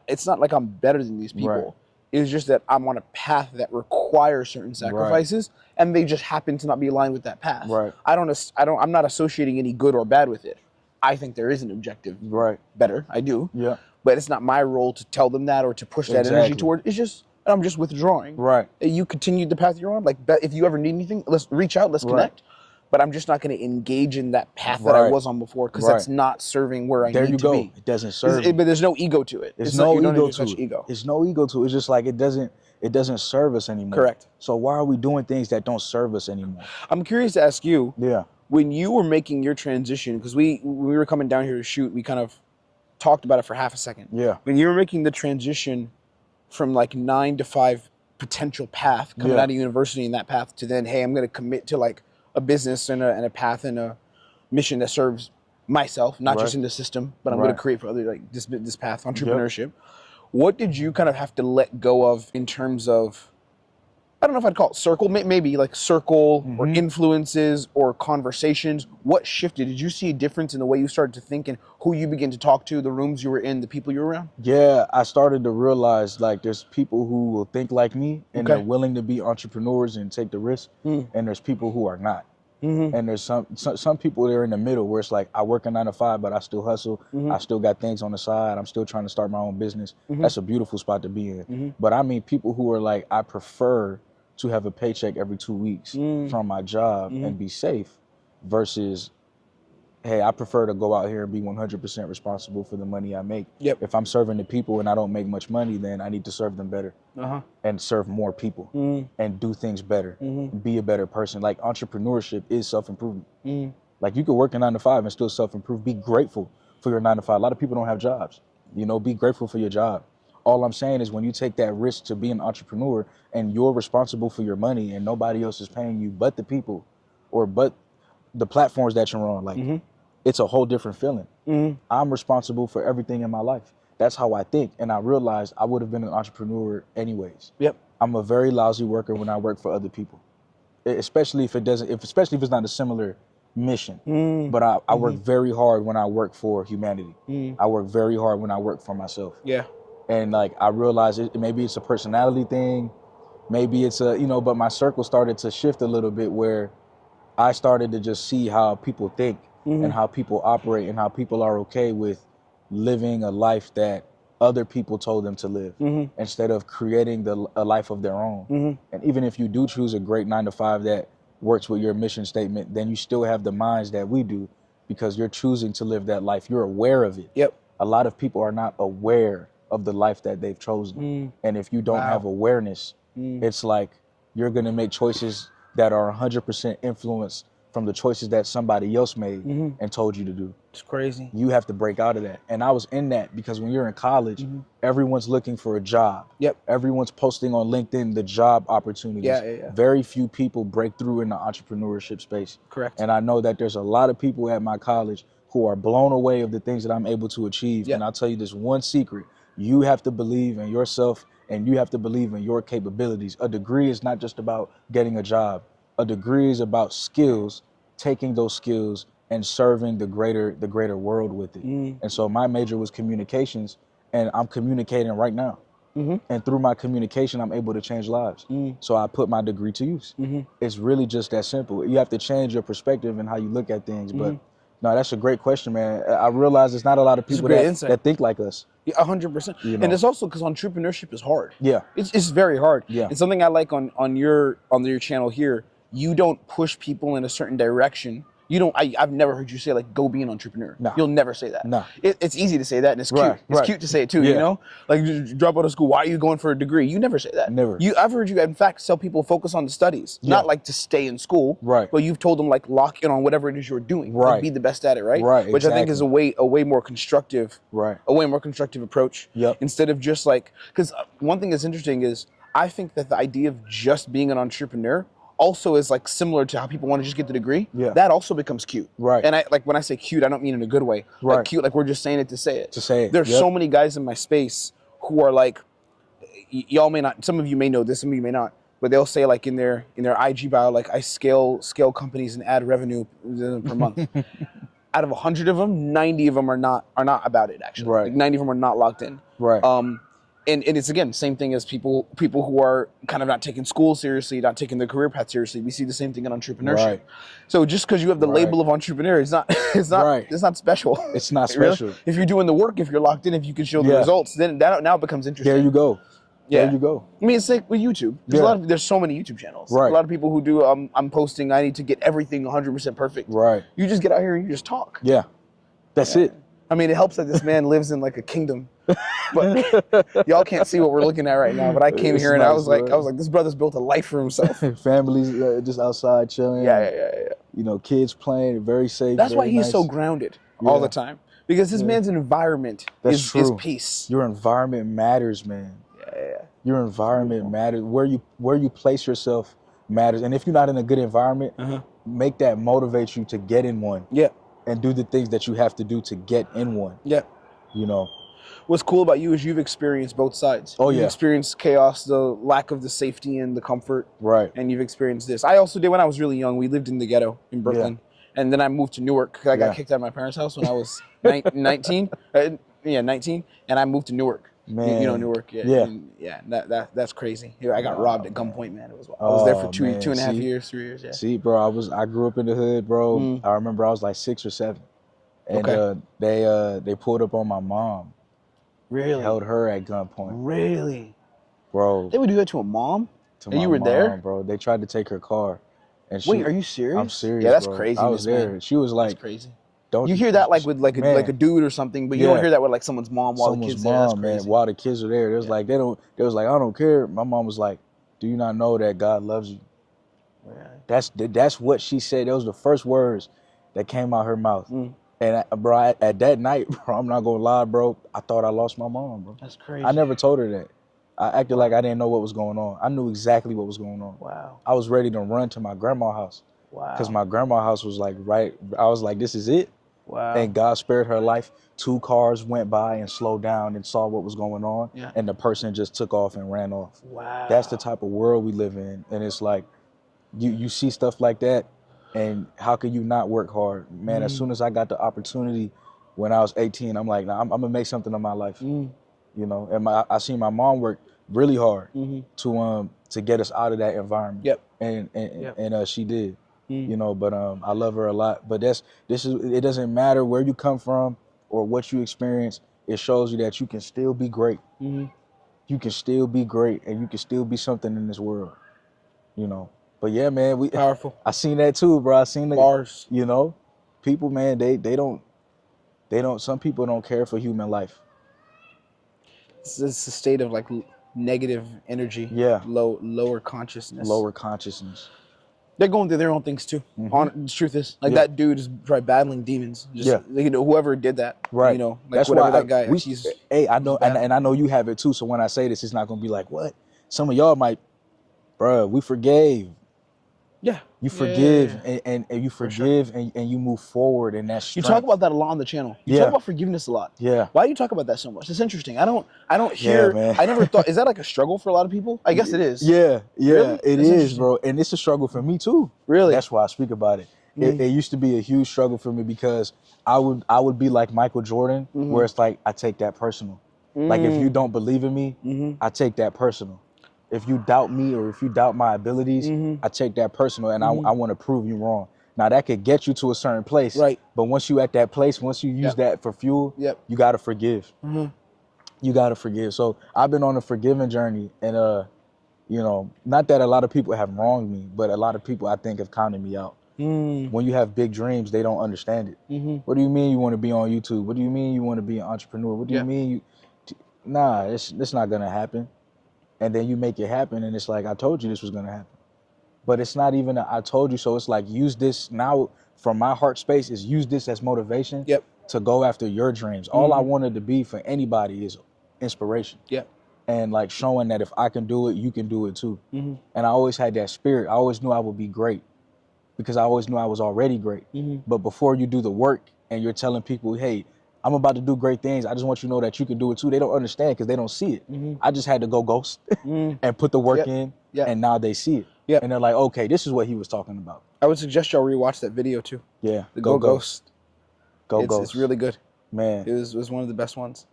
Speaker 2: It's not like I'm better than these people.
Speaker 1: Right.
Speaker 2: It's just that I'm on a path that requires certain sacrifices, and they just happen to not be aligned with that path.
Speaker 1: Right.
Speaker 2: I'm not associating any good or bad with it. I think there is an objective.
Speaker 1: Right.
Speaker 2: Better, I do.
Speaker 1: Yeah.
Speaker 2: But it's not my role to tell them that or to push that energy toward. It's just, I'm just withdrawing.
Speaker 1: Right.
Speaker 2: You continue the path you're on. Like, if you ever need anything, let's reach out, let's connect. But I'm just not going to engage in that path that I was on before, because that's not serving where I need to be.
Speaker 1: It doesn't serve.
Speaker 2: But there's no ego to it.
Speaker 1: There's no ego to
Speaker 2: it.
Speaker 1: Ego. There's no ego to it. It's just like it doesn't serve us anymore.
Speaker 2: Correct.
Speaker 1: So why are we doing things that don't serve us anymore?
Speaker 2: I'm curious to ask you.
Speaker 1: Yeah.
Speaker 2: When you were making your transition, because when we were coming down here to shoot, we kind of talked about it for half a second.
Speaker 1: Yeah.
Speaker 2: When you were making the transition from like 9 to 5 potential path coming out of university and that path to then, hey, I'm going to commit to like a business and a path and a mission that serves myself, not just in the system, but I'm going to create for other, like this path, entrepreneurship. What did you kind of have to let go of in terms of, I don't know if I'd call it circle, maybe like circle or influences or conversations? What shifted? Did you see a difference in the way you started to think and who you began to talk to, the rooms you were in, the people you were around?
Speaker 1: Yeah, I started to realize like there's people who will think like me and they're willing to be entrepreneurs and take the risk, and there's people who are not. And there's some people that are in the middle where it's like, I work a 9 to 5, but I still hustle. I still got things on the side. I'm still trying to start my own business. That's a beautiful spot to be in. But I mean people who are like, I prefer to have a paycheck every 2 weeks from my job and be safe versus, hey, I prefer to go out here and be 100% responsible for the money I make.
Speaker 2: Yep.
Speaker 1: If I'm serving the people and I don't make much money, then I need to serve them better and serve more people and do things better, be a better person. Like entrepreneurship is self-improvement. Like you could work a 9 to 5 and still self-improve. Be grateful for your 9 to 5. A lot of people don't have jobs. You know, be grateful for your job. All I'm saying is when you take that risk to be an entrepreneur and you're responsible for your money and nobody else is paying you but the people or but the platforms that you're on, like it's a whole different feeling. I'm responsible for everything in my life. That's how I think. And I realized I would have been an entrepreneur anyways.
Speaker 2: Yep.
Speaker 1: I'm a very lousy worker when I work for other people, especially if especially if it's not a similar mission. But I work very hard when I work for humanity. I work very hard when I work for myself.
Speaker 2: Yeah.
Speaker 1: And like I realized maybe it's a personality thing, maybe it's a, but my circle started to shift a little bit where I started to just see how people think and how people operate and how people are okay with living a life that other people told them to live instead of creating a life of their own. And even if you do choose a great 9 to 5 that works with your mission statement, then you still have the minds that we do because you're choosing to live that life. You're aware of it.
Speaker 2: Yep.
Speaker 1: A lot of people are not aware of the life that they've chosen. And if you don't have awareness, it's like you're going to make choices that are 100% influenced from the choices that somebody else made and told you to do.
Speaker 2: It's crazy.
Speaker 1: You have to break out of that. And I was in that because when you're in college, everyone's looking for a job.
Speaker 2: Yep.
Speaker 1: Everyone's posting on LinkedIn the job opportunities.
Speaker 2: Yeah.
Speaker 1: Very few people break through in the entrepreneurship space.
Speaker 2: Correct.
Speaker 1: And I know that there's a lot of people at my college who are blown away of the things that I'm able to achieve. And I'll tell you this one secret. You have to believe in yourself and you have to believe in your capabilities. A degree is not just about getting a job. A degree is about skills, taking those skills and serving the greater world with it. And so my major was communications and I'm communicating right now. And through my communication, I'm able to change lives. So I put my degree to use. It's really just that simple. You have to change your perspective and how you look at things. But no, that's a great question, man. I realize there's not a lot of people that think like us.
Speaker 2: Yeah, 100%. And it's also because entrepreneurship is hard.
Speaker 1: Yeah.
Speaker 2: It's very hard.
Speaker 1: Yeah.
Speaker 2: And something I like on your channel here, you don't push people in a certain direction I've never heard you say like, go be an entrepreneur.
Speaker 1: Nah.
Speaker 2: You'll never say that.
Speaker 1: Nah.
Speaker 2: It's easy to say that, and it's cute.
Speaker 1: Right,
Speaker 2: It's
Speaker 1: right.
Speaker 2: cute to say it too,
Speaker 1: Yeah.
Speaker 2: you know? Like, just drop out of school, why are you going for a degree? You never say that.
Speaker 1: Never.
Speaker 2: I've heard you, in fact, tell people focus on the studies.
Speaker 1: Yeah.
Speaker 2: Not like to stay in school.
Speaker 1: Right.
Speaker 2: But you've told them like, lock in on whatever it is you're doing. Like,
Speaker 1: Right.
Speaker 2: be the best at it, right?
Speaker 1: Right,
Speaker 2: Which I think is a way more constructive
Speaker 1: Right.
Speaker 2: approach.
Speaker 1: Yep.
Speaker 2: Instead of just like, because one thing that's interesting is I think that the idea of just being an entrepreneur also is like similar to how people want to just get the degree.
Speaker 1: Yeah.
Speaker 2: That also becomes cute.
Speaker 1: Right.
Speaker 2: And I like when I say cute, I don't mean in a good way.
Speaker 1: Right.
Speaker 2: Like cute, like we're just saying it to say it.
Speaker 1: To say it.
Speaker 2: There's
Speaker 1: Yep.
Speaker 2: so many guys in my space who are like, y'all may not, some of you may know this, some of you may not, but they'll say like in their IG bio, like I scale companies and add revenue per month. Out of 100 of them, 90 of them are not about it actually.
Speaker 1: Right.
Speaker 2: Like 90 of them are not locked in.
Speaker 1: Right.
Speaker 2: And it's again same thing as people who are kind of not taking school seriously, not taking the career path seriously. We see the same thing in entrepreneurship.
Speaker 1: Right.
Speaker 2: So just because you have the
Speaker 1: Right.
Speaker 2: label of entrepreneur, it's not
Speaker 1: Right.
Speaker 2: it's not special.
Speaker 1: It's not
Speaker 2: Really?
Speaker 1: special.
Speaker 2: If you're doing the work, if you're locked in, if you can show the
Speaker 1: Yeah.
Speaker 2: results, then that now becomes interesting.
Speaker 1: There you go.
Speaker 2: Yeah.
Speaker 1: There you go.
Speaker 2: I mean, it's like with YouTube. There's
Speaker 1: Yeah.
Speaker 2: there's so many YouTube channels.
Speaker 1: Right.
Speaker 2: A lot of people who do. I'm posting. I need to get everything 100% perfect.
Speaker 1: Right.
Speaker 2: You just get out here and you just talk.
Speaker 1: Yeah. That's it.
Speaker 2: I mean, it helps that this man lives in like a kingdom, but y'all can't see what we're looking at right now. But I came
Speaker 1: It's
Speaker 2: here and I
Speaker 1: nice,
Speaker 2: was like,
Speaker 1: bro.
Speaker 2: this brother's built a life for himself.
Speaker 1: Families just outside chilling.
Speaker 2: Yeah.
Speaker 1: You know, kids playing, very safe.
Speaker 2: That's why
Speaker 1: very
Speaker 2: he's
Speaker 1: nice.
Speaker 2: so grounded all
Speaker 1: Yeah.
Speaker 2: the time, because his man's environment
Speaker 1: That's
Speaker 2: is
Speaker 1: true.
Speaker 2: peace.
Speaker 1: Your environment matters, man.
Speaker 2: Yeah.
Speaker 1: Your environment matters. Where you place yourself matters. And if you're not in a good environment, make that motivate you to get in one
Speaker 2: Yeah.
Speaker 1: and do the things that you have to do to get in one.
Speaker 2: Yeah.
Speaker 1: You know.
Speaker 2: What's cool about you is you've experienced both sides.
Speaker 1: Oh,
Speaker 2: You've
Speaker 1: yeah.
Speaker 2: experienced chaos, the lack of the safety and the comfort,
Speaker 1: Right.
Speaker 2: and you've experienced this. I also did when I was really young. We lived in the ghetto in Brooklyn, and then I moved to Newark because I got
Speaker 1: Yeah.
Speaker 2: kicked out of my parents' house when I was 19. 19, and I moved to Newark.
Speaker 1: Man.
Speaker 2: You know Newark, yeah.
Speaker 1: Yeah.
Speaker 2: And that's crazy. I got robbed at gunpoint, man. It was. I was there for two
Speaker 1: man.
Speaker 2: and a half
Speaker 1: See?
Speaker 2: years, 3 years. Yeah.
Speaker 1: See, bro, I grew up in the hood, bro. I remember I was like 6 or 7. And
Speaker 2: Okay.
Speaker 1: they pulled up on my mom.
Speaker 2: Really?
Speaker 1: Held her at gunpoint.
Speaker 2: Really?
Speaker 1: Bro.
Speaker 2: They would do that to a mom?
Speaker 1: To
Speaker 2: And
Speaker 1: my
Speaker 2: you were
Speaker 1: mom,
Speaker 2: there?
Speaker 1: bro. They tried to take her car. And she,
Speaker 2: Wait, are you serious?
Speaker 1: I'm serious.
Speaker 2: Yeah, that's
Speaker 1: bro.
Speaker 2: crazy.
Speaker 1: I was there.
Speaker 2: Man.
Speaker 1: She was like,
Speaker 2: That's crazy.
Speaker 1: "Don't
Speaker 2: You hear that like with like
Speaker 1: Man.
Speaker 2: a dude or something, but you don't
Speaker 1: Yeah.
Speaker 2: hear that with like someone's mom while the
Speaker 1: someone's
Speaker 2: kids there. That's
Speaker 1: mom, man,
Speaker 2: crazy.
Speaker 1: while the kids are there. It was like they was like, I don't care. My mom was like, do you not know that God loves you? That's what she said. Those were the first words that came out her mouth. And bro, at that night, bro, I'm not gonna lie, bro. I thought I lost my mom, bro.
Speaker 2: That's crazy.
Speaker 1: I never told her that. I acted like I didn't know what was going on. I knew exactly what was going on.
Speaker 2: Wow.
Speaker 1: I was ready to run to my grandma's house
Speaker 2: Wow.
Speaker 1: because my grandma's house was like right. I was like, this is it.
Speaker 2: Wow.
Speaker 1: And God spared her life. 2 cars went by and slowed down and saw what was going on.
Speaker 2: Yeah.
Speaker 1: And the person just took off and ran off.
Speaker 2: Wow.
Speaker 1: That's the type of world we live in. And it's like, you see stuff like that, and how can you not work hard? Man, as soon as I got the opportunity when I was 18, I'm like, nah, I'm gonna make something of my life. You know, and I seen my mom work really hard to get us out of that environment.
Speaker 2: Yep.
Speaker 1: And she did. You know, but I love her a lot. But it doesn't matter where you come from or what you experience. It shows you that you can still be great. You can still be great, and you can still be something in this world. You know. But yeah, man,
Speaker 2: Powerful.
Speaker 1: I seen that too, bro. I seen the
Speaker 2: Bars.
Speaker 1: You know, people, man, they don't. Some people don't care for human life.
Speaker 2: It's a state of like negative energy.
Speaker 1: Yeah.
Speaker 2: Lower consciousness.
Speaker 1: Lower consciousness.
Speaker 2: They're going through their own things too. The truth is, like
Speaker 1: Yeah.
Speaker 2: that dude is probably battling demons. Just,
Speaker 1: Yeah.
Speaker 2: You know, whoever did that.
Speaker 1: Right.
Speaker 2: You know, like
Speaker 1: That's
Speaker 2: whatever
Speaker 1: why
Speaker 2: that guy.
Speaker 1: hey, I know,
Speaker 2: battling.
Speaker 1: and I know you have it too. So when I say this, it's not gonna be like what some of y'all might, bruh. We forgave.
Speaker 2: Yeah.
Speaker 1: You forgive,
Speaker 2: Yeah.
Speaker 1: and you forgive, and you move forward, and that's
Speaker 2: You talk about that a lot on the channel. You
Speaker 1: Yeah.
Speaker 2: talk about forgiveness a lot.
Speaker 1: Yeah.
Speaker 2: Why do you talk about that so much? It's interesting. I don't hear.
Speaker 1: man.
Speaker 2: I never thought. Is that like a struggle for a lot of people? I guess it is.
Speaker 1: Yeah,
Speaker 2: Really?
Speaker 1: it
Speaker 2: That's
Speaker 1: is,
Speaker 2: interesting.
Speaker 1: bro, and it's a struggle for me too.
Speaker 2: Really?
Speaker 1: That's why I speak about it. It used to be a huge struggle for me because I would be like Michael Jordan, where it's like I take that personal. Like if you don't believe in me, I take that personal. If you doubt me or if you doubt my abilities, I take that personal, and I want to prove you wrong. Now that could get you to a certain place,
Speaker 2: Right.
Speaker 1: But once you at that place, once you use that for fuel,
Speaker 2: Yep.
Speaker 1: you gotta forgive. You gotta forgive. So I've been on a forgiving journey, and you know, not that a lot of people have wronged me, but a lot of people I think have counted me out. When you have big dreams, they don't understand it. What do you mean you want to be on YouTube? What do you mean you want to be an entrepreneur? What do you mean you? Nah, it's not gonna happen. And then you make it happen, and it's like, I told you this was gonna happen. But it's not even I told you so. It's like, use this now from my heart space is use this as motivation to go after your dreams. All I wanted to be for anybody is inspiration. And like showing that if I can do it, you can do it too. And I always had that spirit. I always knew I would be great because I always knew I was already great. But before you do the work and you're telling people, hey, I'm about to do great things, I just want you to know that you can do it too. They don't understand because they don't see it. I just had to go ghost and put the work in, and now they see it. And they're like, okay, this is what he was talking about.
Speaker 2: I would suggest y'all rewatch that video too. The Go Ghost. It's really good.
Speaker 1: Man.
Speaker 2: It was one of the best ones.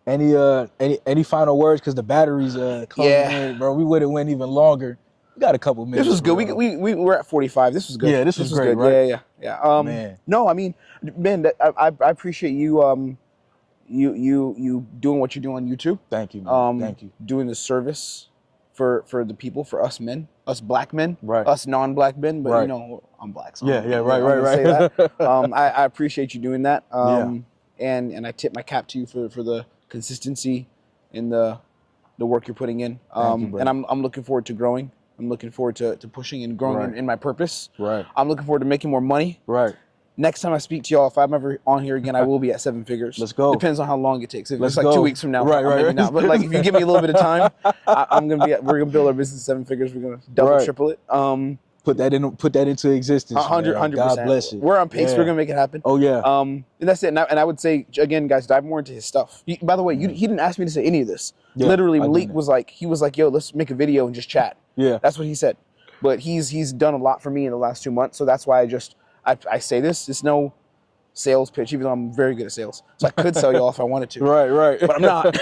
Speaker 1: Any final words? Because the battery's closing in, bro. We would have went even longer. We got a couple minutes.
Speaker 2: This was good.
Speaker 1: Bro.
Speaker 2: We were at 45. This was good.
Speaker 1: Yeah, this was great,
Speaker 2: good.
Speaker 1: right?
Speaker 2: Yeah.
Speaker 1: Man.
Speaker 2: No, I mean, man, I appreciate you you doing what you do on YouTube.
Speaker 1: Thank you, man. Thank you.
Speaker 2: Doing the service for the people, for us men, us black men,
Speaker 1: right?
Speaker 2: Us non-black men, but
Speaker 1: right.
Speaker 2: You know, I'm black, so
Speaker 1: right.
Speaker 2: Say that. I appreciate you doing that. And I tip my cap to you for the consistency and the work you're putting in.
Speaker 1: You,
Speaker 2: and I'm looking forward to growing. I'm looking forward to pushing and growing in my purpose.
Speaker 1: Right.
Speaker 2: I'm looking forward to making more money.
Speaker 1: Right.
Speaker 2: Next time I speak to y'all, if I'm ever on here again, I will be at 7 figures.
Speaker 1: Let's go.
Speaker 2: Depends on how long it takes. If
Speaker 1: Let's
Speaker 2: it's like
Speaker 1: go.
Speaker 2: 2 weeks from now, maybe not. But like, if you give me a little bit of time, we're gonna build our business 7 figures. We're gonna double, triple it.
Speaker 1: Put that into existence.
Speaker 2: 100%.
Speaker 1: God bless it.
Speaker 2: We're on pace. We're gonna make it happen.
Speaker 1: Oh yeah.
Speaker 2: And that's it. And I would say again, guys, dive more into his stuff. By the way, he didn't ask me to say any of this. Literally, Malik was like, yo, let's make a video and just chat.
Speaker 1: Yeah.
Speaker 2: That's what he said. But he's done a lot for me in the last 2 months, so that's why I say this. It's no sales pitch, even though I'm very good at sales. So I could sell y'all if I wanted to.
Speaker 1: Right.
Speaker 2: But I'm not.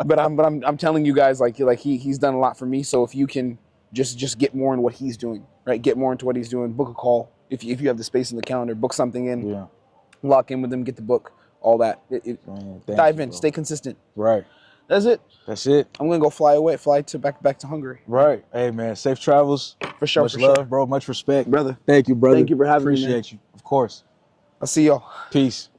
Speaker 2: but I'm telling you guys, like he's done a lot for me. So if you can just get more in what he's doing, right? Get more into what he's doing. Book a call if you have the space in the calendar. Book something in.
Speaker 1: Yeah.
Speaker 2: Lock in with them. Get the book. All that. Dive in.
Speaker 1: Bro.
Speaker 2: Stay consistent.
Speaker 1: Right.
Speaker 2: That's it.
Speaker 1: I'm
Speaker 2: gonna go fly to back to Hungary.
Speaker 1: Right. Hey man, safe travels.
Speaker 2: For sure.
Speaker 1: Much love, bro. Much respect,
Speaker 2: brother.
Speaker 1: Thank you, brother.
Speaker 2: Thank you for having me.
Speaker 1: Appreciate you. Of course.
Speaker 2: I'll see y'all.
Speaker 1: Peace.